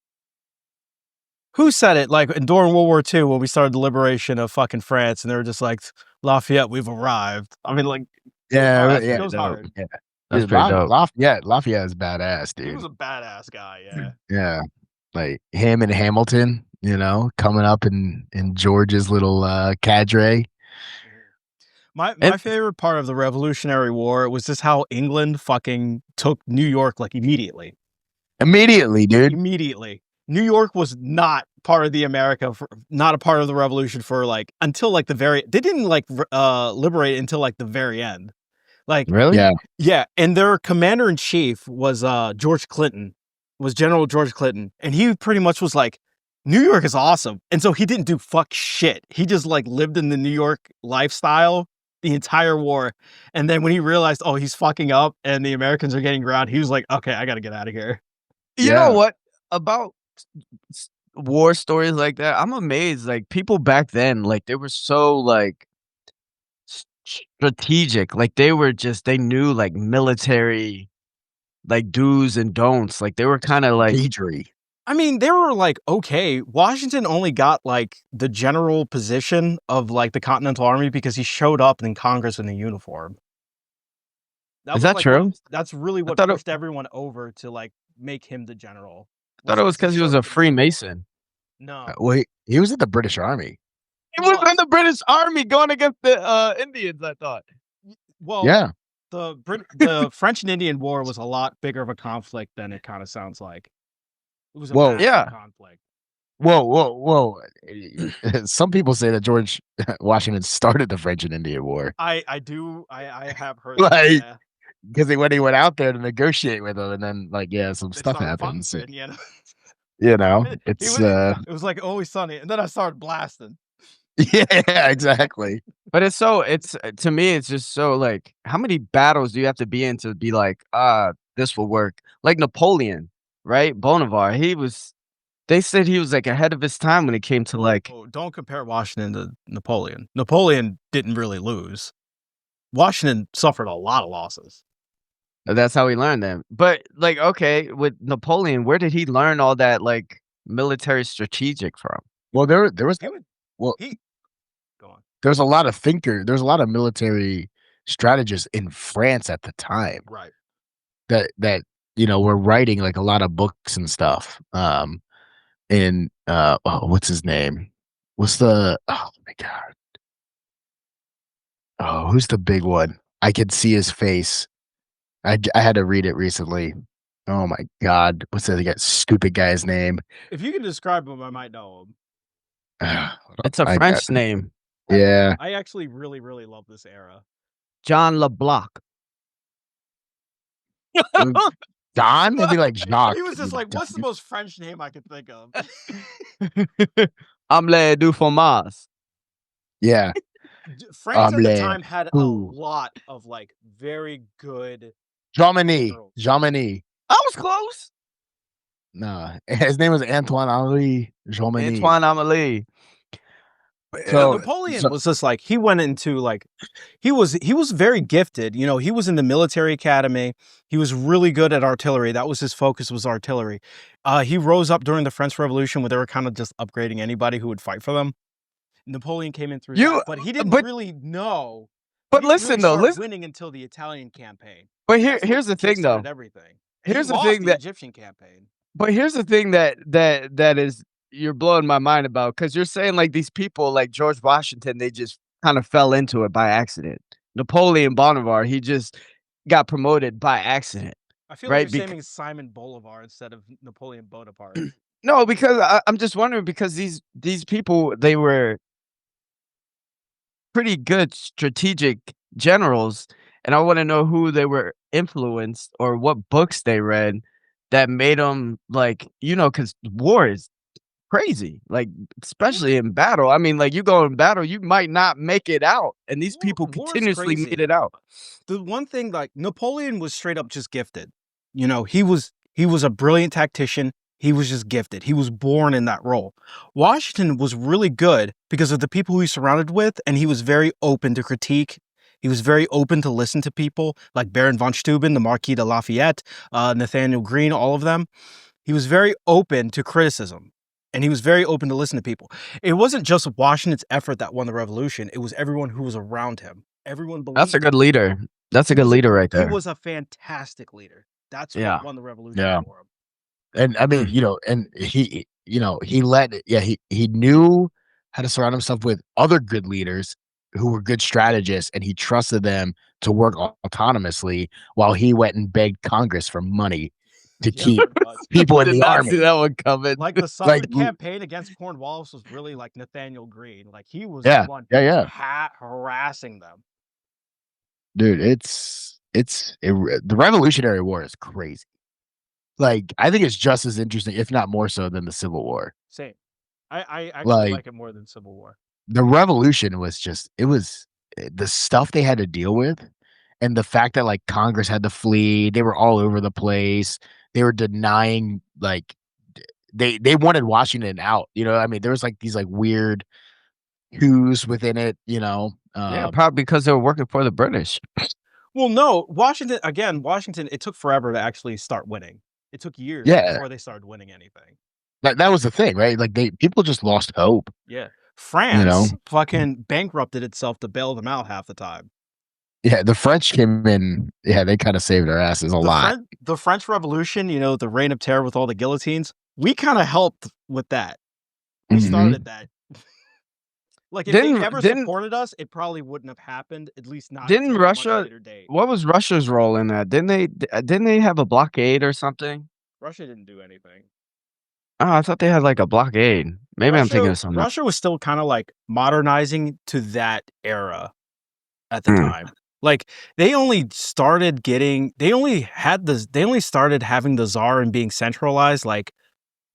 who said it? Like during World War II when we started the liberation of fucking France, and they were just like, Lafayette, we've arrived. I mean, like, goes Yeah, hard. yeah, Goes no, hard. yeah. That's Dude, pretty dope. Lafayette is badass, He was dude. a badass guy. Yeah. Yeah, like him and Hamilton, you know, coming up in George's little cadre. My And favorite part of the Revolutionary War was just how England fucking took New York like immediately. Immediately, dude. Immediately. New York was not part of the America for not a part of the revolution for like until like the very they didn't like liberate it until like the very end. Like really? Yeah, yeah, and their commander in chief was George Clinton, was General George Clinton, and he pretty much was like New York is awesome. And so he didn't do fuck shit. He just like lived in the New York lifestyle the entire war. And then when he realized, oh, he's fucking up and the Americans are getting ground, he was like, okay, I got to get out of here. You know yeah. what? About war stories like that, I'm amazed. Like people back then, like they were so like strategic. Like they knew like military like do's and don'ts. Like they were kind of like Strategery. I mean, they were like, okay, Washington only got like the general position of like the Continental Army because he showed up in Congress in a uniform. That is was that like what, true? that's really I what thought it, pushed everyone over to like make him the general. thought Was it was because he because he was showed a up in a uniform. Freemason. No, Well, he was in the British Army. He he was in was. the British Army going against the Indians. I thought. Well, Yeah. the French and Indian War was a lot bigger of a conflict than it kind of sounds like. It was a Whoa, massive Yeah. conflict. whoa. Some people say that George Washington started the French and Indian War. I have heard that. Like, Yeah, because when he went out there to negotiate with them, and then like, yeah, some they stuff started fucking happens. shit. You know, You know, he it's was. It was like always sunny, and then I started blasting. yeah, exactly. But it's to me it's just so like how many battles do you have to be in to be like this will work? Like Napoleon, right? Bonaparte. They said he was like ahead of his time when it came to like Oh, don't compare Washington to Napoleon. Napoleon didn't really lose. Washington suffered a lot of losses. that's how he learned them. But like okay, with Napoleon, where did he learn all that like military strategic from? Well, there was He would. well, He go on. there's a lot of there's a lot of military strategists in France at the time Right. that you know were writing like a lot of books and stuff. In oh, what's his name? What's the oh my god? Oh, who's the big one? I could see his face. I had to read it recently. Oh my god, what's that stupid guy's name? If you can describe him, I might know him. Hold It's a on, French name. yeah, I actually really, really love this era. John LeBlanc. Don. It'd be like Jacques. He was It'd be just like, what's the Don. most French name I could think of? Omelette du fromage. Yeah, France at the Omelette. time had a Ooh. lot of like very good Jomini. generals. Jomini. I was close. No, his name was Antoine Henri Jomini. Antoine Amelie. So, Napoleon was just like he went into like he was very gifted. You know, he was in the military academy. He was really good at artillery. That was his focus, was artillery. He rose up during the French Revolution where they were kind of just upgrading anybody who would fight for them. Napoleon came in through that, but he didn't really know. But He didn't listen really though, start listen. winning until the Italian campaign. But That's what here's the thing though. kickstarted everything. Here's He the lost thing the that Egyptian campaign. But here's the thing that is you're blowing my mind about because you're saying like these people like George Washington, they just kind of fell into it by accident. Napoleon Bonaparte, he just got promoted by accident, I feel right? like you're saying Simon Bolivar instead of Napoleon Bonaparte. No, because I'm just wondering because these people they were pretty good strategic generals, and I want to know who they were influenced or what books they read that made them like because war is crazy. Like, especially in battle. I mean, like, you go in battle, you might not make it out, and these people War is continuously crazy. made it out. The one thing, like, Napoleon was straight up just gifted. You know, he was a brilliant tactician. He was just gifted. He was born in that role. Washington was really good because of the people who he surrounded with, and he was very open to critique. He was very open to listen to people like Baron von Steuben, the Marquis de Lafayette, Nathaniel Greene, all of them. He was very open to criticism, and he was very open to listen to people. It wasn't just Washington's effort that won the revolution. It was everyone who was around him. Everyone believed. That's a good leader. That's a good leader right there. He was a fantastic leader. That's Yeah. what won the revolution for him. And I mean, and he he knew how to surround himself with other good leaders who were good strategists, and he trusted them to work autonomously while he went and begged Congress for money to keep people in Did the not army. see that one coming. Like the Southern campaign against Cornwallis was really like Nathaniel Greene. Like he was the one harassing them. Dude, the Revolutionary War is crazy. Like, I think it's just as interesting, if not more so, than the Civil War. Same. I actually like it more than Civil War. The Revolution was just, it was the stuff they had to deal with, and the fact that like Congress had to flee, they were all over the place. They were denying, like, they wanted Washington out. You know, I mean, there was like these like weird coups within it. You know, yeah, probably because they were working for the British. Well, no, Washington. It took forever to actually start winning. It took years before they started winning anything. That was the thing, right? Like people just lost hope. Yeah. France fucking bankrupted itself to bail them out half the time. Yeah, the French came in. Yeah, they kind of saved their asses a lot. The French Revolution, you know, the Reign of Terror with all the guillotines, we kind of helped with that. We started that. Like, if they never supported us, it probably wouldn't have happened. At least not. Didn't Russia? What was Russia's role in that? Didn't they have a blockade or something? Russia didn't do anything. Oh, I thought they had like a blockade. Maybe I'm thinking of something. Russia was still kind of like modernizing to that era at the time. Like they only started having the Tsar and being centralized like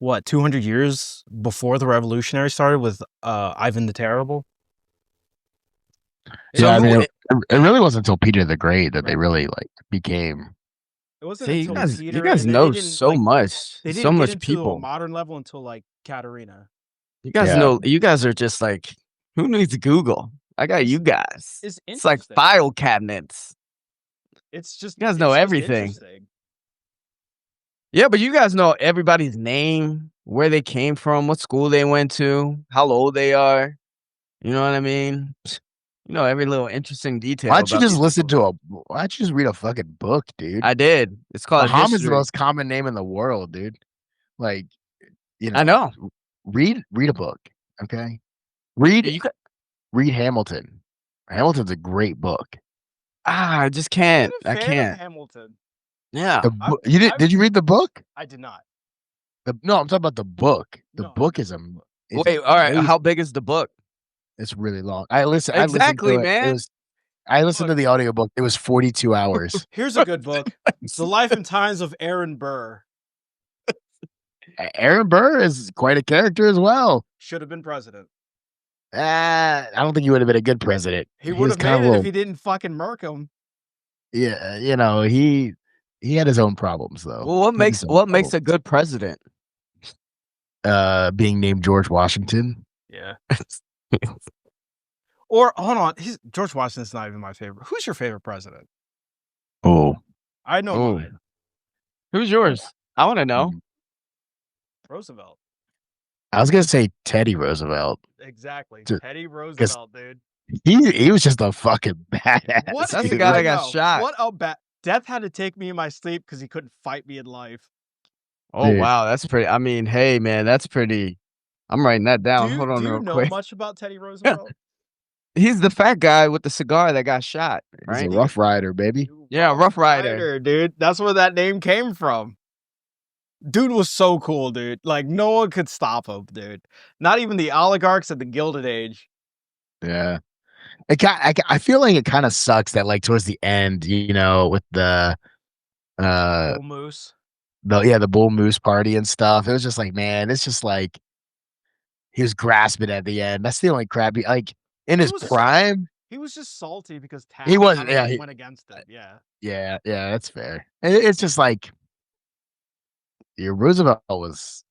what 200 years before the revolutionary started with Ivan the Terrible. Yeah, I mean, it really wasn't until Peter the Great that they really like became. It wasn't until Peter. You guys know so much. They didn't so much get into people. A modern level until like Katerina. You guys know. You guys are just like, who needs Google? I got you guys. It's like file cabinets. It's just you guys know everything. Yeah, but you guys know everybody's name, where they came from, what school they went to, how old they are. You know what I mean? You know every little interesting detail. Why don't you just why don't you just read a fucking book, dude? I did. It's called Muhammad's the most common name in the world, dude. Like, you know. I know. Read a book, okay? Read Hamilton. Hamilton's a great book. I just can't. I can't. Hamilton. Yeah. Did you read the book? I did not. No, I'm talking about the book. The book is wait, all right. How big is the book? It's really long. I listened man. I listened to the audiobook. It was 42 hours. Here's a good book. The Life and Times of Aaron Burr. Aaron Burr is quite a character as well. Should have been president. I don't think he would have been a good president. He would have made it if he didn't fucking murk him. Yeah, you know, he had his own problems though. Well, what makes a good president? Being named George Washington. Yeah. Or hold on, George Washington's not even my favorite. Who's your favorite president? Oh, I know mine. Who's yours? I want to know. Roosevelt. I was gonna say Teddy Roosevelt. Exactly, Teddy Roosevelt, dude. He was just a fucking badass. That's the guy that got shot. What a bad death had to take me in my sleep because he couldn't fight me in life. Oh wow, that's pretty. I mean, hey man, that's pretty. I'm writing that down. Hold on, do you real know quick. much about Teddy Roosevelt? He's the fat guy with the cigar that got shot. Right? He's a Rough Rider, baby. Yeah, Rough Rider, dude. That's where that name came from. Dude was so cool, dude. Like no one could stop him, dude. Not even the oligarchs at the Gilded Age. Yeah, I feel like it kind of sucks that like towards the end, you know, with the Bull Moose. The Bull Moose party and stuff. It was just like, man, it's just like He was grasping at the end. That's the only crap. In his was- prime, He was just salty because Taft He was- kinda, yeah, like, he- went against it. Yeah. yeah, that's fair. It's just like Roosevelt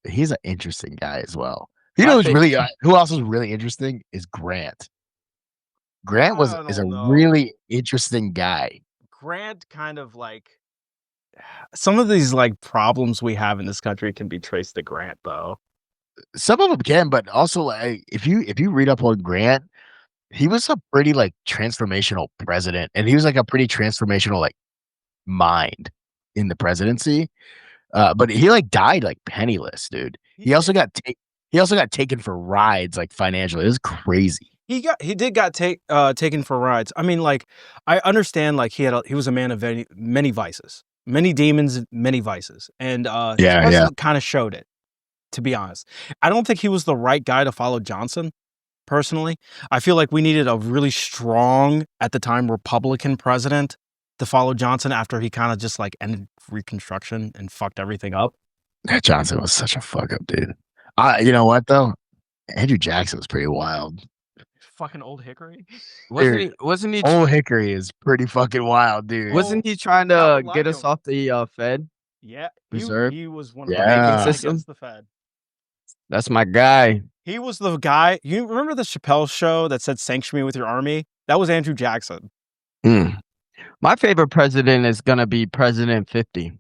he's an interesting guy as well. You know who else is really interesting is Grant. Grant is a don't know. really interesting guy. Grant kind of like some of these like problems we have in this country can be traced to Grant, though. Some of them can, but also like if you read up on Grant, he was a pretty like transformational president, and he was like a pretty transformational like mind in the presidency. But he like died like penniless, dude. He also got taken for rides like financially. It was crazy. He did get taken for rides. I mean, like, I understand, like, he was a man of many vices, many demons, many vices, and his president kind of showed it. To be honest, I don't think he was the right guy to follow Johnson. Personally, I feel like we needed a really strong, at the time, Republican president to follow Johnson after he kind of just like ended Reconstruction and fucked everything up. That Johnson was such a fuck up, dude. You know what though? Andrew Jackson was pretty wild. Fucking Old Hickory. Wasn't he? Old Hickory is pretty fucking wild, dude. Wasn't he trying to get us off the Fed? Yeah, Reserve? He was one of the banking system against the Fed. That's my guy. He was the guy. You remember the Chappelle show that said "Sanction me with your army"? That was Andrew Jackson. My favorite president is gonna be President 50.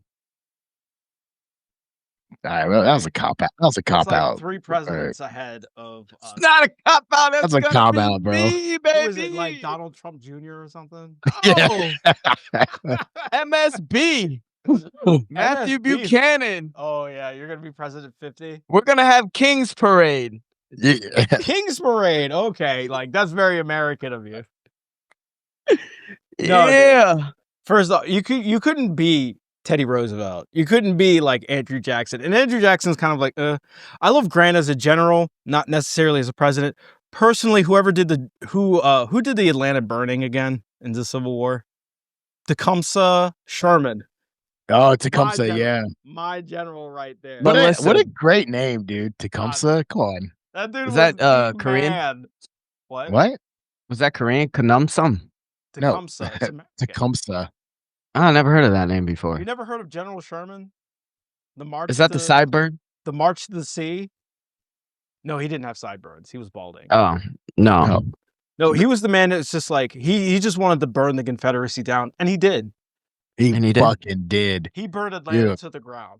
All right, well, that was a cop out. That was a cop out. 3 presidents ahead of us. It's not a cop out. That's a cop out, bro. Me, baby. Was it like Donald Trump Jr. or something? Oh, MSB. Matthew Buchanan. Oh yeah, you're gonna be President 50. We're gonna have King's Parade. King's Parade. Okay, like that's very American of you. No, yeah. Dude. First off, you couldn't be Teddy Roosevelt. You couldn't be like Andrew Jackson. And Andrew Jackson's kind of like, I love Grant as a general, not necessarily as a president. Personally, who did the Atlanta burning again in the Civil War? Tecumseh Sherman. Oh, Tecumseh, yeah. My general right there. What a great name, dude. Tecumseh. Come on. That dude was that Korean? Man. What? Was that Korean? Tecumseh? Tecumseh. No. Tecumseh. I never heard of that name before. You never heard of General Sherman? The march. Is that the sideburn? The March to the Sea? No, he didn't have sideburns. He was balding. Oh, no. No, he was the man that's just like he just wanted to burn the Confederacy down, and he did. He fucking did. He burned Atlanta to the ground.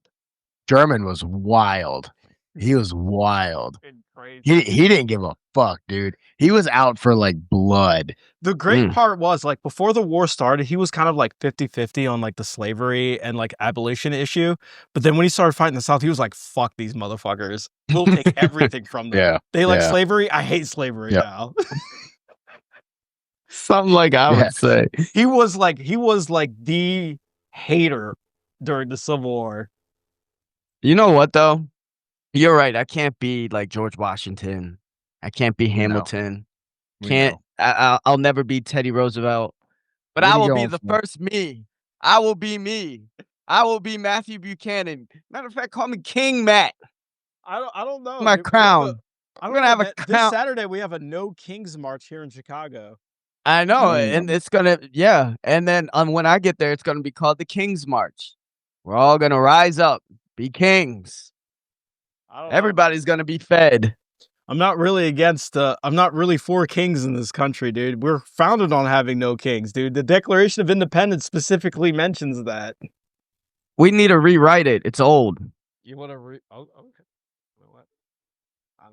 Sherman was wild. He was wild. Crazy. He didn't give a fuck, dude. He was out for like blood. The great part was like before the war started, he was kind of like 50-50 on like the slavery and like abolition issue. But then when he started fighting the South, he was like, fuck these motherfuckers. We'll take everything from them. Yeah. They like slavery. I hate slavery now. Something like I would say. He was like the hater during the Civil War. You know what though? You're right. I can't be like George Washington. I can't be Hamilton. I'll never be Teddy Roosevelt. But I will be the first me. I will be me. I will be Matthew Buchanan. Matter of fact, call me King Matt. I don't know. My crown. I'm gonna have a crown. This Saturday we have a No Kings March here in Chicago. I know, and it's gonna and then when I get there, it's gonna be called the King's March. We're all gonna rise up, be kings. Everybody's gonna be fed. I'm not really for kings in this country, dude. We're founded on having no kings, dude. The Declaration of Independence specifically mentions that. We need to rewrite it. It's old. You want to okay. What?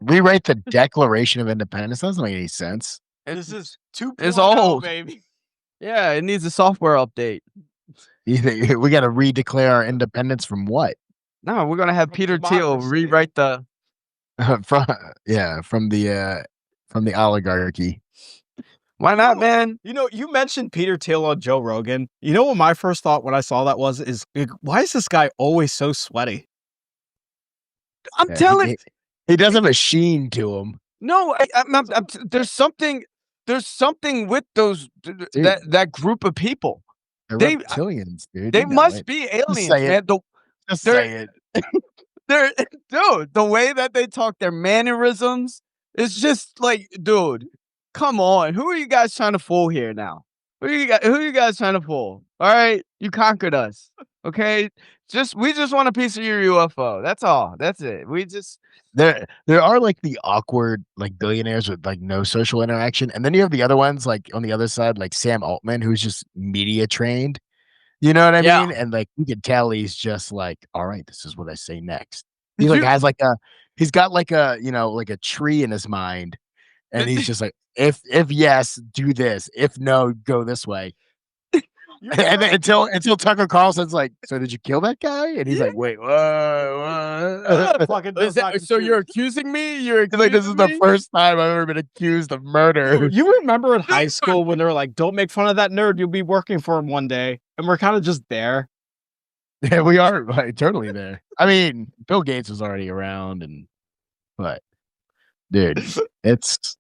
Rewrite the Declaration of Independence? That doesn't make any sense. This is 2.0, it's old, baby. Yeah, it needs a software update. We got to redeclare our independence from what? No, we're gonna have Peter Thiel rewrite the from the oligarchy. Why not, man? You know, you mentioned Peter Thiel on Joe Rogan. You know what my first thought when I saw that is why is this guy always so sweaty? I'm telling he does have a sheen to him. No, there's something with those that group of people. They're reptilians, dude. They must be aliens, man. Just say it. dude, the way that they talk, their mannerisms, it's just like, dude, come on. Who are you guys trying to fool here now? Who are you guys trying to fool? All right, you conquered us. Okay, we just want a piece of your UFO. That's all. That's it. We just There are like the awkward like billionaires with like no social interaction, and then you have the other ones like on the other side, like Sam Altman, who's just media trained. You know what I yeah. mean? And like you can tell he's just like, all right, this is what I say next. He Did like you? has like he's got like a like a tree in his mind, and he's just like, if yes, do this. If no, go this way. And then until Tucker Carlson's like, so did you kill that guy? And he's like, wait, what? Fucking does not So you're compute. accusing me? You're He's like, this is accusing the me? first time I've ever been accused of murder. Dude, you remember in high school when they were like, "Don't make fun of that nerd. You'll be working for him one day," and we're kind of just there. Yeah, we are like, totally there. I mean, Bill Gates was already around, but dude, it's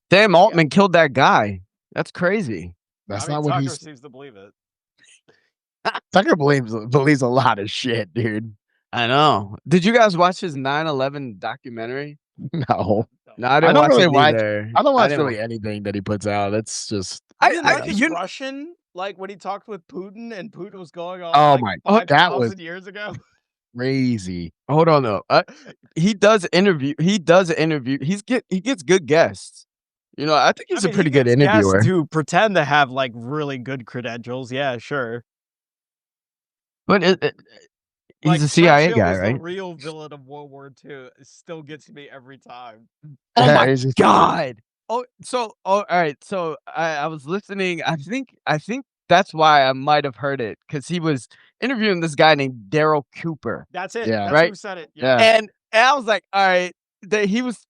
Sam Altman killed that guy. That's crazy. that's I mean, not what Tucker he's seems to believe it. Tucker believes a lot of shit, dude. I know. Did you guys watch his 9/11 documentary? No, No, I I didn't don't watch really it watch. either. I don't watch didn't really anything that he puts out. It's just I didn't like I- his you- Russian, like when he talked with Putin, and Putin was going on Oh like my- that was- 5,000 years ago. crazy. Hold on though. He does interview. He gets good guests. You know, I think he's I a mean, pretty he good gets guests interviewer. to pretend to have like really good credentials. Yeah, sure. But he's Like, a CIA Churchill guy, was right? the real villain of World War II. It still gets me every time. Oh Yeah, my it's just- god. Oh, all right. So I was listening. I think that's why I might have heard it because he was interviewing this guy named Daryl Cooper, That's it. Yeah. That's Right? who said it. Yeah. and I was like, all right. He was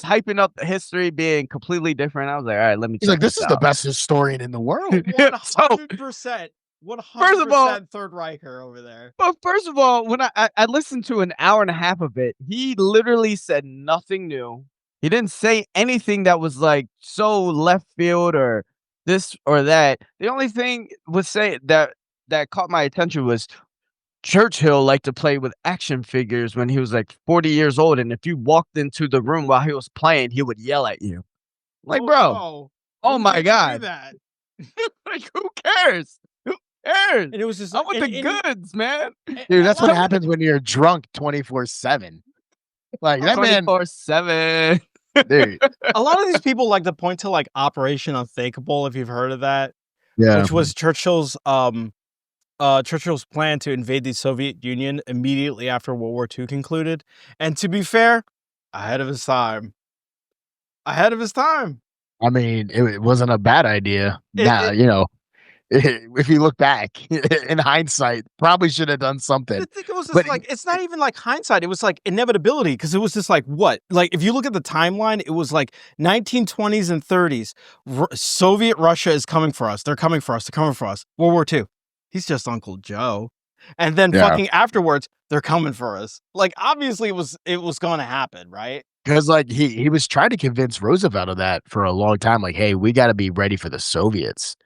hyping up the history being completely different. I was like, all right, let me. He's check like, this is the out. best historian in the world. 100%. 100% Third Riker over there. But first of all, when I listened to an hour and a half of it, he literally said nothing new. He didn't say anything that was like so left field or this or that. The only thing was say that caught my attention was Churchill liked to play with action figures when he was like 40 years old, and if you walked into the room while he was playing, he would yell at you. Like, bro, oh who my didn't do god, that? like who cares? Who cares? And it was just I want the goods, man. Dude, that's what happens when you're drunk 24/7. Like that man, 24/7. dude. A lot of these people like to point to like Operation Unthinkable, if you've heard of that, Yeah. which was Churchill's plan to invade the Soviet Union immediately after World War II concluded. And to be fair, ahead of his time. Ahead of his time. I mean, it wasn't a bad idea. If you look back in hindsight, probably should have done something. I think it was just But- like, it's not even like hindsight. It was like inevitability because it was just like, what? Like, if you look at the timeline, it was like 1920s and 30s. Soviet Russia is coming for us. They're coming for us. They're coming for us. World War II. He's just Uncle Joe. And then Yeah. fucking afterwards, they're coming for us. Like, obviously it was going to happen, right? Because like he was trying to convince Roosevelt of that for a long time. Like, hey, we got to be ready for the Soviets,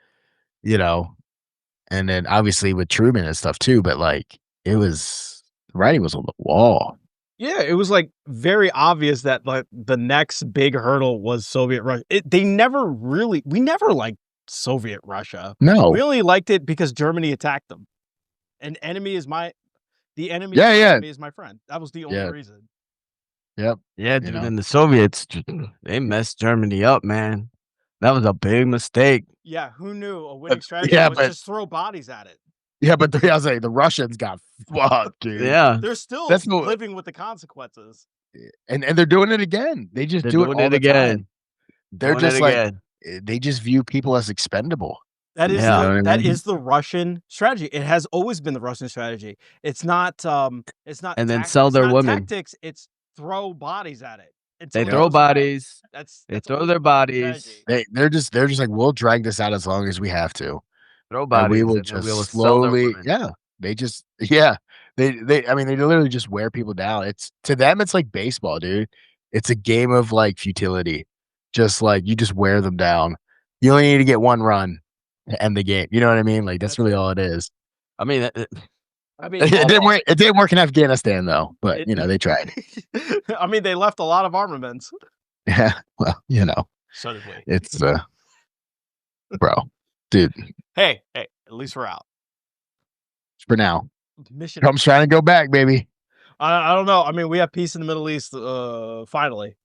And then obviously with Truman and stuff too. But like the writing was on the wall. Yeah, it was like very obvious that like the next big hurdle was Soviet Russia. We never liked Soviet Russia. No. We only liked it because Germany attacked them. The enemy is my enemy is my friend. That was the only reason. Yep. Yeah, dude. And the Soviets, they messed Germany up, man. That was a big mistake. Yeah, who knew a winning strategy was just throw bodies at it. Yeah, but I was like, the Russians got fucked, dude. Yeah, They're still That's no- living with the consequences. And they're doing it again. They just they're do it doing all it the again. time. They're Doing just it like again. they just view people as expendable. That is Yeah. You know what I that mean? is the Russian strategy. It has always been the Russian strategy. It's not And then sell their women. tactics, it's throw bodies at it. They Until it throw goes away. bodies. That's They throw always their been the bodies. strategy. They're just like, we'll drag this out as long as we have to. Throw And bodies. we will and then just we will sell their slowly, women. they literally just wear people down. It's to them, it's like baseball, dude. It's a game of like futility. Just like you just wear them down. You only need to get one run to end the game. You know what I mean? Like that's really all it is. I mean, I mean, It didn't work. It didn't work in Afghanistan though, but It- they tried. I mean, they left a lot of armaments. Yeah, well, So did we. it's bro, dude. Hey, at least we're out. For now, Mission. Trump's trying to go back, baby. I don't know. I mean, we have peace in the Middle East. Finally.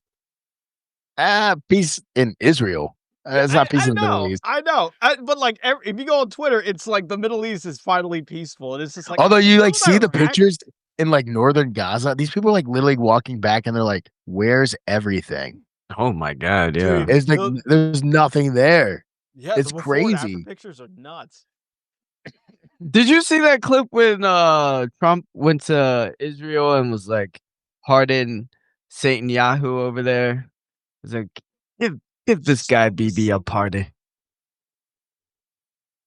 Peace in Israel. It's not peace in the Middle East. I know. But like, if you go on Twitter, it's like the Middle East is finally peaceful, and it's just like. Although you like wasn't see the Iraq? pictures in like northern Gaza, these people are like literally walking back, and they're like, "Where's everything?" Oh my god, yeah. Dude. It's like there's nothing there. Yeah, It's the before and after crazy. pictures are nuts. Did you see that clip when Trump went to Israel and was like, "Pardon Satan Yahoo over there"? It's like, give this guy BB a pardon.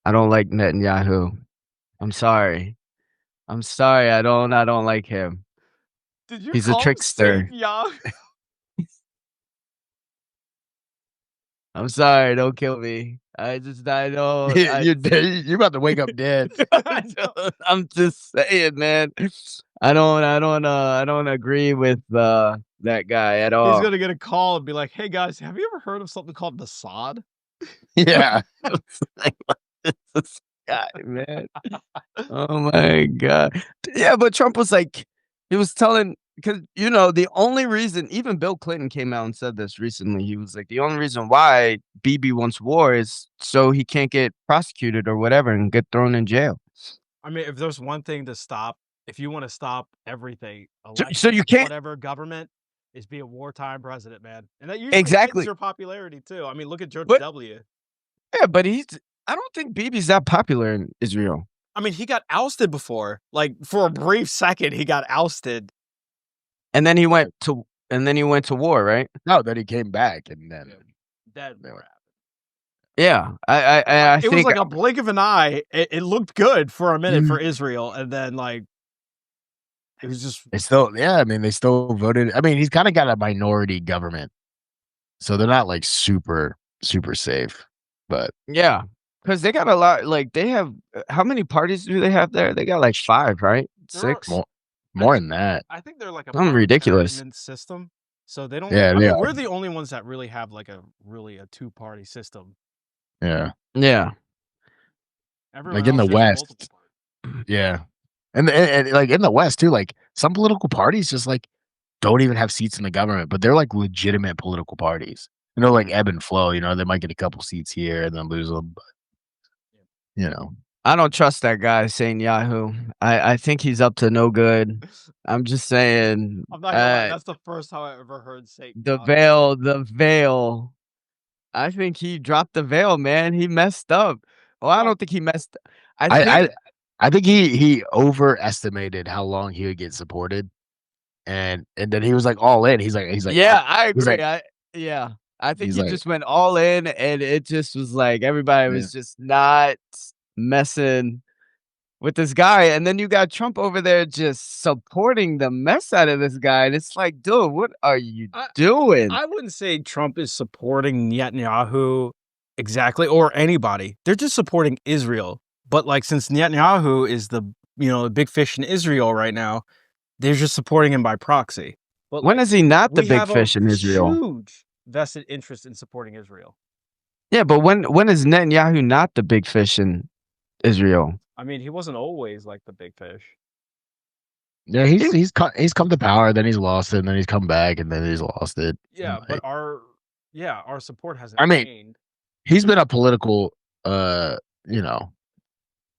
I don't like Netanyahu. I'm sorry. I don't like him. Did you? He's a call him trickster. Satan Yah? I'm sorry. Don't kill me. I don't. You're dead. You're about to wake up dead. I'm just saying, man. I don't agree with that guy at all. He's gonna get a call and be like, "Hey guys, have you ever heard of something called Mossad?" Yeah. Like, what is this guy, man? Oh my god. Yeah, but Trump was like, he was telling, because the only reason, even Bill Clinton came out and said this recently. He was like, the only reason why BB wants war is so he can't get prosecuted or whatever and get thrown in jail. I mean, if there's one thing to stop, if you want to stop everything, So you can't whatever government is be a wartime president, man, and that usually exactly hits your popularity too. I mean, look at George But W. yeah, but I don't think BB's that popular in Israel. I mean, he got ousted before. Like for a brief second, he got ousted, And then he went to war, right? No, then he came back, and then dead. Yeah. Yeah, I It think was like a blink of an eye. It looked good for a minute Mm. for Israel, and then like it was just. they still, I mean, they still voted. I mean, he's kind of got a minority government, so they're not like super safe. But yeah, because they got a lot. Like they have, how many parties do they have there? They got like 5, right? There are- 6. more than that. I think they're like a Something ridiculous. parliamentarian system, so they don't. Yeah, I mean, yeah. we're the only ones that really have like a 2-party system. Yeah, Yeah, Everyone Like in the else has West. multiple parties. yeah, and like in the West too. Like some political parties just like don't even have seats in the government, but they're like legitimate political parties. Like ebb and flow. They might get a couple seats here and then lose them. But, I don't trust that guy saying Yahoo. I think he's up to no good. I'm just saying. I'm not gonna lie, that's the first time I ever heard Satan. The Yah. veil. I think he dropped the veil, man. He messed up. Well, I don't think he messed. I think he overestimated how long he would get supported, and then he was like all in. He's like yeah, I agree. like- I think he's he like- just went all in, and it just was like everybody was just not messing with this guy. And then you got Trump over there just supporting the mess out of this guy, and it's like, dude, what are you doing? I wouldn't say Trump is supporting Netanyahu exactly, or anybody. They're just supporting Israel. But like, since Netanyahu is the big fish in Israel right now, they're just supporting him by proxy. But When is he not the we big have fish a in Israel? Huge vested interest in supporting Israel. Yeah, but when is Netanyahu not the big fish in Israel? I mean, he wasn't always like the big fish. Yeah, he's come to power, then he's lost it, and then he's come back, and then he's lost it. Yeah, And, but like, our support hasn't I mean, changed. he's been a political,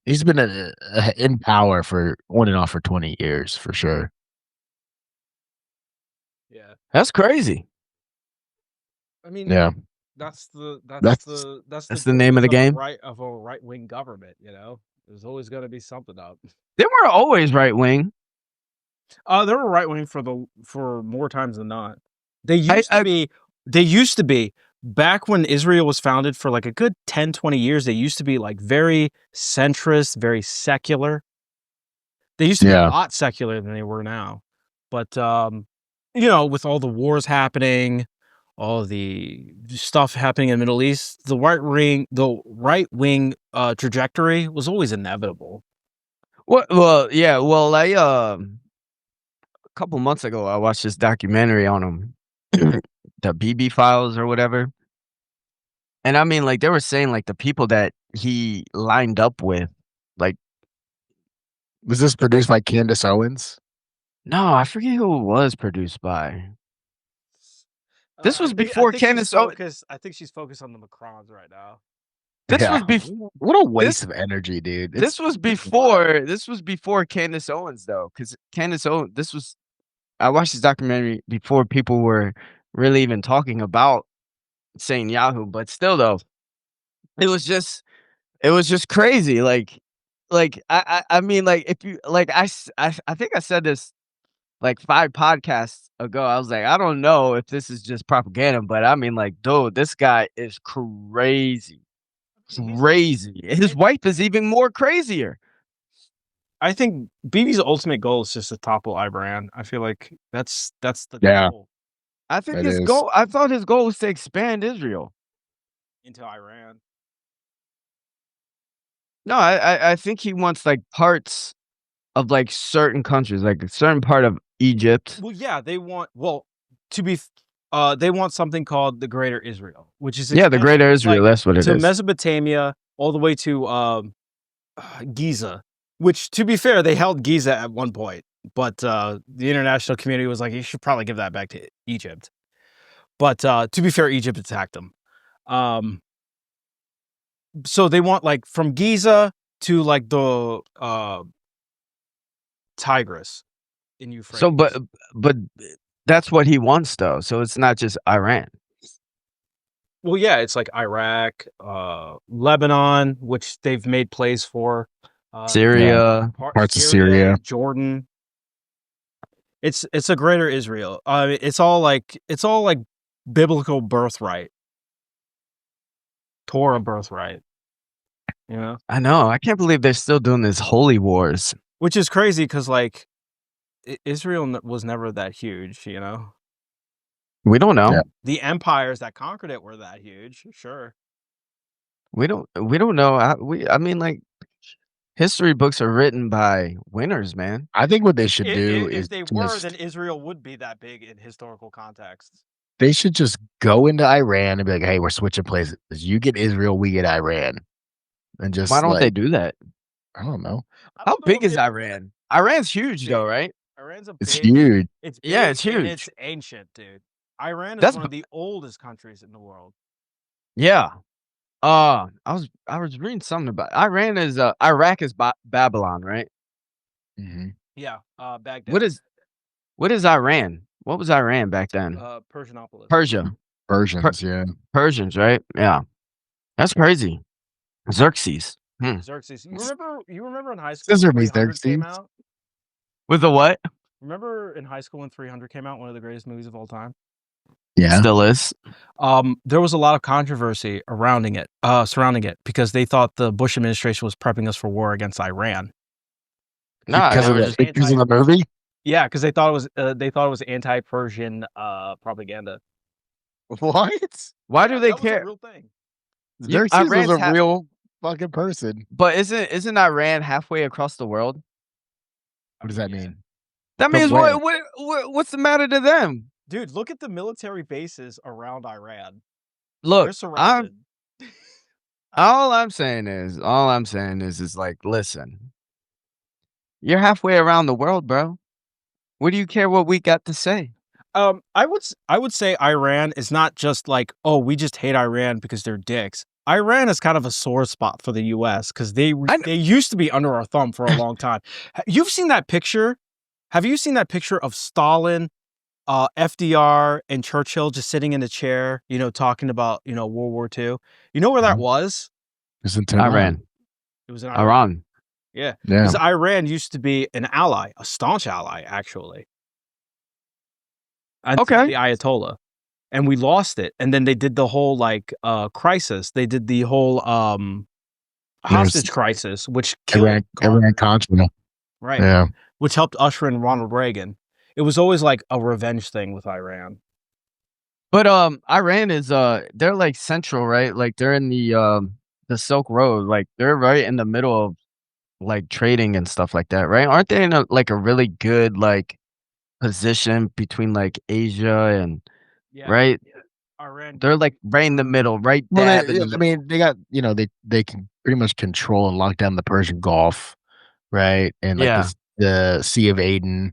he's been in power for on and off for 20 years for sure. Yeah, That's crazy. I mean, Yeah, that's the name of the game. Of a right wing government. There's always going to be something up. They were always right wing. They were right wing for more times than not. They used to be back when Israel was founded for like a good 10, 20 years. They used to be like very centrist, very secular. They used to be a lot secular than they were now. But with all the wars happening, all the stuff happening in the Middle East, the right wing trajectory was always inevitable. Yeah. Well, a couple months ago, I watched this documentary on him, the BB Files or whatever. And I mean, like they were saying, like the people that he lined up with, like Was this produced by Candace Owens? no, I forget who it was produced by. This I was think I before think she's Candace. O focused. I think she's focused on the Macrons right now. this Yeah. was before. What a This waste of energy, dude. this was before. This was before Candace Owens, though, because Candace Owens. This was. I watched this documentary before people were really even talking about saying Yahoo, but still, though, it was just it was just crazy. I mean, like if you like, I think I said this like 5 podcasts ago. I was like, I don't know if this is just propaganda, but I mean, like, dude, this guy is crazy, He's crazy. His it, wife is even more crazier. I think BB's ultimate goal is just to topple Iran. I feel like that's the Yeah, goal I think it his is. goal. I thought his goal was to expand Israel. into Iran. No, I think he wants like parts of like certain countries, like a certain part of Egypt. Well, yeah, to be they want something called the Greater Israel, which is Yeah, the extended Greater Israel. like That's what it to is. Mesopotamia all the way to Giza. Which, to be fair, they held Giza at one point, but the international community was like, you should probably give that back to Egypt. But to be fair, Egypt attacked them. So they want like from Giza to like the Tigris in So, Euphrates. but that's what he wants, though. So it's not just Iran. Well, yeah, it's like Iraq, Lebanon, which they've made plays for, Yeah, Syria. parts of Syria. Jordan. It's a greater Israel. It's all like biblical birthright, Torah birthright. You know, I know. I can't believe they're still doing this holy wars. which is crazy because like Israel was never that huge. You know, We don't know. Yeah. the empires that conquered it were that huge. Sure. We don't know. I mean, like history books are written by winners, man. I think what they should do If is they were, just then Israel would be that big in historical context. they should just go into Iran and be like, "Hey, we're switching places. You get Israel, we get Iran," and Why just don't they like do that? I don't know. I How don't know big is if Iran? Iran's huge, though, big. right? Iran's a It's big. huge. It's big Yeah, it's and huge. it's ancient, dude. Iran is That's one of the oldest countries in the world. yeah. I was reading something about Iran is Iraq is Babylon, right? Mhm. Yeah, Baghdad, What is Iran? What was Iran back then? Persianopolis. Persia. Persians, yeah. Persians, right? Yeah. That's crazy. Xerxes. Xerxes. You remember in high school when Scissor me, 300 came Xerxes. out? With the what? Remember in high school when 300 came out, one of the greatest movies of all time? Yeah. Still is. There was a lot of controversy surrounding it because they thought the Bush administration was prepping us for war against Iran. Nah, Because they of were the just because of the movie? Yeah, because they thought it was anti-Persian propaganda. What? why do they That was a care? real thing. Xerxes was a real fucking person. But isn't Iran halfway across the world? What does that mean? That From means where? what's the matter to them? Dude, look at the military bases around Iran. Look, They're surrounded. all I'm saying is like, listen, you're halfway around the world, bro. What do you care what we got to say? I would say Iran is not just like, oh, we just hate Iran because they're dicks. Iran is kind of a sore spot for the U.S. because they used to be under our thumb for a long time. You've seen that picture? Have you seen that picture of Stalin, FDR, and Churchill just sitting in a chair, talking about World War II? You know where that was? It's in Tehran. Iran. It was in Iran. Yeah, Yeah. because Iran used to be an ally, a staunch ally, actually. Until Okay. the Ayatollah, and we lost it. And then they did the whole crisis. They did the whole hostage crisis, which killed Iran Contra. right? Yeah. Which helped usher in Ronald Reagan. It was always like a revenge thing with Iran. But Iran is they're like central, right? Like they're in the Silk Road, like they're right in the middle of like trading and stuff like that, right? Aren't they in a really good like position between like Asia and Yeah, right? Iran. They're like right in the middle, right Well, dab in they, the I middle. mean, they got they can pretty much control and lock down the Persian Gulf, right? And like Yeah. this the Sea of Aden,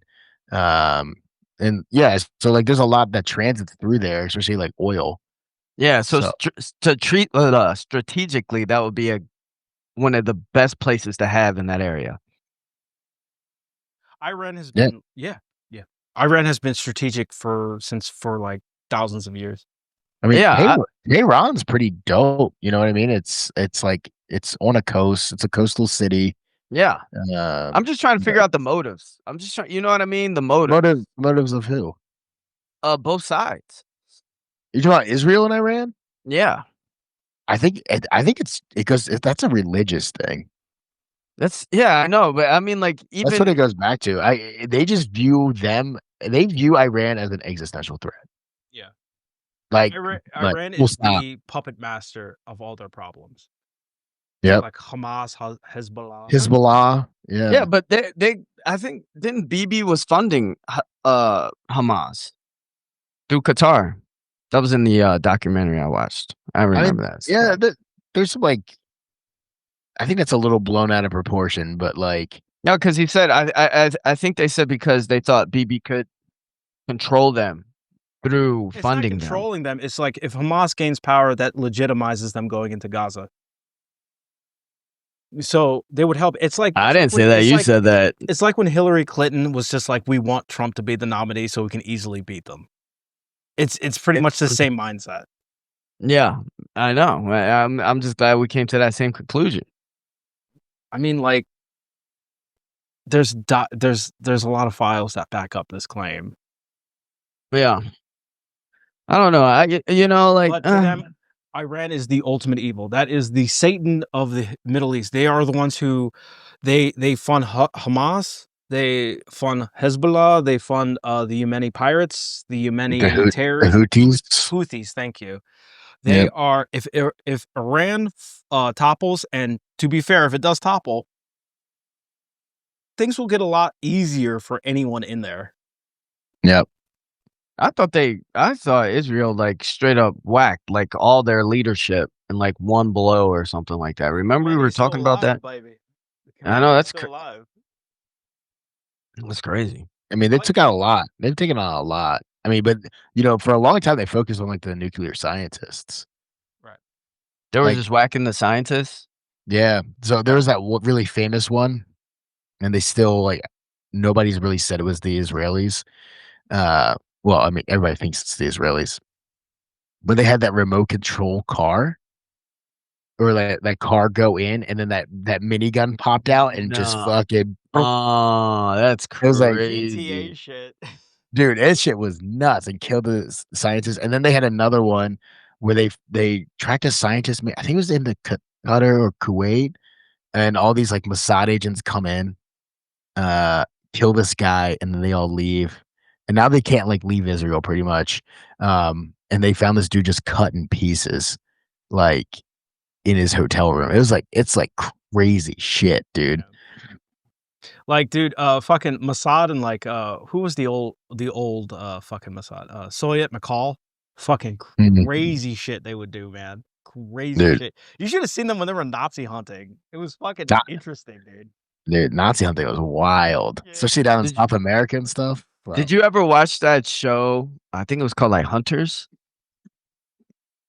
um, and yeah, so like there's a lot that transits through there, especially like oil. Yeah, so So to treat strategically, that would be one of the best places to have in that area. Iran has yeah, been yeah. Iran has been strategic for like thousands of years. I mean, Yeah, Tehran's pretty dope. You know what I mean? It's like it's on a coast. It's a coastal city. yeah. Um, I'm just trying to but figure out the motives. I'm just trying, you know what I mean? The motive. motives of who? Both sides. You talking about Israel and Iran? Yeah. I think it goes that's a religious thing. Yeah, I know, but I mean, like, That's what even it goes back to. They just view they view Iran as an existential threat. Yeah. Like Iran full is stop. the puppet master of all their problems. Yep. Like Hamas, Hezbollah. Hezbollah. yeah, Yeah. but I think didn't Bibi was funding Hamas through Qatar. That was in the documentary I watched. I I mean, remember that. yeah, there's some like I think that's a little blown out of proportion, but like No, because he said I think they said because they thought Bibi could control them through It's not funding them. controlling them. It's like if Hamas gains power, that legitimizes them going into Gaza. So they would help. I didn't say that. You said that. It's like when Hillary Clinton was just like, we want Trump to be the nominee so we can easily beat them. It's pretty much the same mindset. Yeah, I know. I'm just glad we came to that same conclusion. I mean, like, there's a lot of files that back up this claim. Yeah. I don't know. Like, But to them, Iran is the ultimate evil. That is the Satan of the Middle East. They are the ones who they fund Hamas, they fund Hezbollah, they fund the Yemeni pirates, the Yemeni terrorists, Houthis. Thank you. They are if Iran topples, and to be fair, if it does topple, things will get a lot easier for anyone in there. Yep. I thought Israel like straight up whacked like all their leadership in like one blow or something like that. Remember we were talking about that? Baby. I know that's crazy. I mean, they took out a lot. They've taken out a lot. I mean, but for a long time they focused on like the nuclear scientists. Right. They were Like just whacking the scientists. Yeah. So there was that really famous one, and they still like nobody's really said it was the Israelis. Well, I mean, everybody thinks it's the Israelis, but they had that remote control car, or that car go in, and then that minigun popped out and just No. fucking. Oh, that's It was like crazy. shit. dude, that shit was nuts and killed the scientists. And then they had another one where they tracked a scientist. I think it was in the Qatar or Kuwait, and all these like Mossad agents come in, kill this guy, and then they all leave. And now they can't like leave Israel pretty much. And they found this dude just cut in pieces, like in his hotel room. It's like crazy shit, dude. Like, dude, fucking Mossad and like, who was the old fucking Mossad? Soviet McCall, fucking crazy shit they would do, man. Crazy shit. You should have seen them when they were Nazi hunting. It was fucking interesting, dude. Dude, Nazi hunting was wild, especially down in South America and stuff. Wow. Did you ever watch that show? I think it was called like Hunters.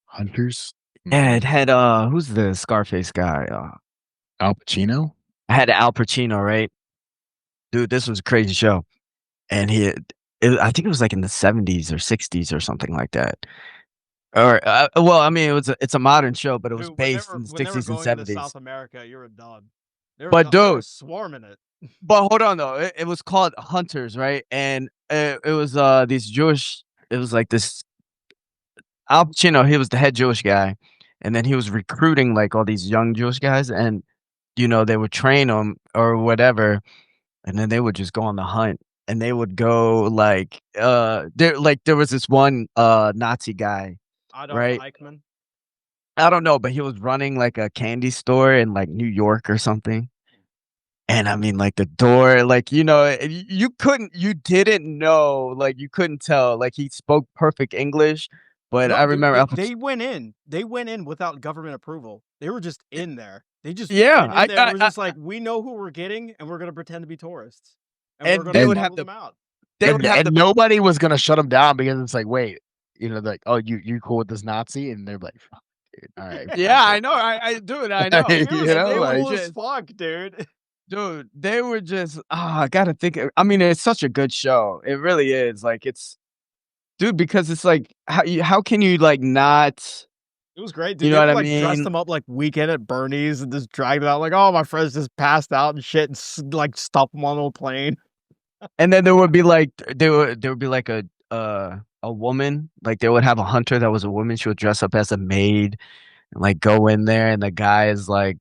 Hunters? Yeah, it had who's the Scarface guy? Al Pacino? I had Al Pacino, right? Dude, this was a crazy show. And I think it was like in the 70s or 60s or something like that. Or well, I mean, it's a modern show, but it was based in the 60s and 70s. South America, you're a dud. But dude, swarming it. But hold on though, it was called Hunters, right? And it was these Jewish. It was like this Al Pacino. He was the head Jewish guy, and then he was recruiting like all these young Jewish guys, and they would train them or whatever, and then they would just go on the hunt, and they would go like there was this one Nazi guy, right? Eichmann? I don't know, but he was running like a candy store in like New York or something. And I mean, like the door, like, you know, you didn't know, like, you couldn't tell. Like, he spoke perfect English, but I No, dude, remember they Al Pac they went in. They went in without government approval. They were just in there. They just yeah, went in there and was just like, "We know who we're getting, and we're gonna pretend to be tourists, and we're and gonna they would smuggle have the them out." they would have And the nobody was gonna shut him down because it's like, wait, like, oh, you cool with this Nazi? And they're like, fuck, dude, all right, yeah, I know, I dude, I know. It was you And know, they were like, cool as just fuck, dude. dude, they were just I gotta think. I mean, it's such a good show. It really is. Like, it's dude, because it's like how can you like not, It was great, you dude. know They what would I like dress mean? them up like Weekend at Bernie's and just drag them out like, "Oh, my friend's just passed out and shit," and like stop them on a plane. And then there would be like there would be like a woman, like they would have a hunter that was a woman. She would dress up as a maid and like go in there, and the guy is like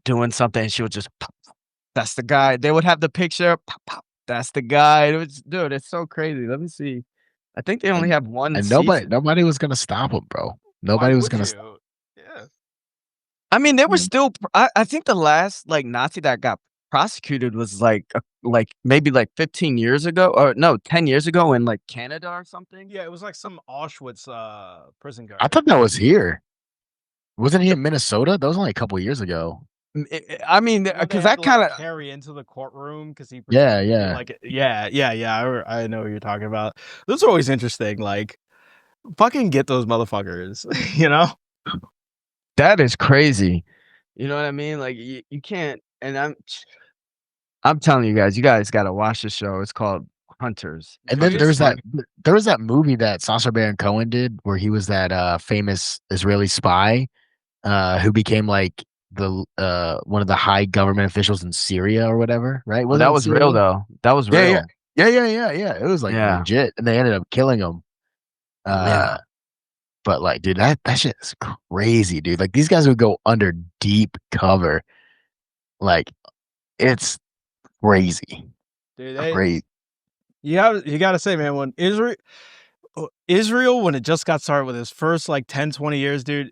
doing something, and she would just pop, pop, that's the guy. They would have the picture, pop, pop, that's the guy. It was, dude, it's so crazy. Let me see. I think they only and have one and season. nobody was gonna stop him, bro. Why Nobody was would gonna stop you? Yeah. I mean, they were him. still. I think the last like Nazi that got prosecuted was like maybe like 15 years ago, or no, 10 years ago in like Canada or something. Yeah, it was like some Auschwitz prison I guard. thought that was here. Wasn't he in Minnesota? That was only a couple years ago. I mean, When they because had that to like kind of carry into the courtroom because he Yeah, pretended to be yeah. like, yeah. I know what you're talking about. Those are always interesting. Like, fucking get those motherfuckers, you know? that is crazy. You know what I mean? Like you can't. And I'm telling you guys got to watch the show. It's called Hunters. And Have then you there's seen? there was that movie that Sacha Baron Cohen did where he was that famous Israeli spy who became like the one of the high government officials in Syria or whatever, right? Well, Wasn't that it was real Syria? though. That was Yeah, yeah. real. Yeah. It was like Yeah. legit, and they ended up killing him. Yeah. But like, dude, that shit is crazy, dude. Like these guys would go under deep cover. Like it's crazy, Dude, crazy. you gotta say, man, when Israel, when it just got started with his first like 10, 20 years, dude,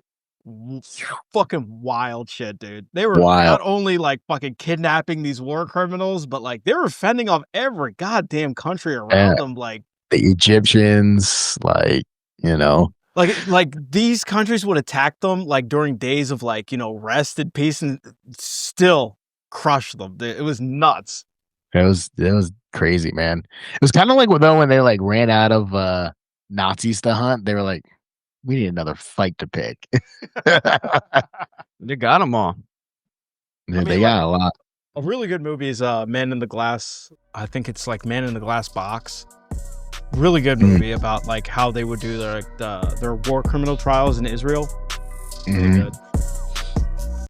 fucking wild shit, dude. They were Wild. not only like fucking kidnapping these war criminals, but like they were fending off every goddamn country around them. Like, The Egyptians, like, you know, like these countries would attack them like during days of like, rest and peace and still crush them. It was nuts. it was crazy, man. It was kind of like when they like ran out of Nazis to hunt, they were like, we need another fight to pick. They got them all. Dude, they mean, like, got a lot. a really good movie is Man in the Glass. I think it's like Man in the Glass Box. Really good movie about like how they would do their war criminal trials in Israel. Really Mhm. good.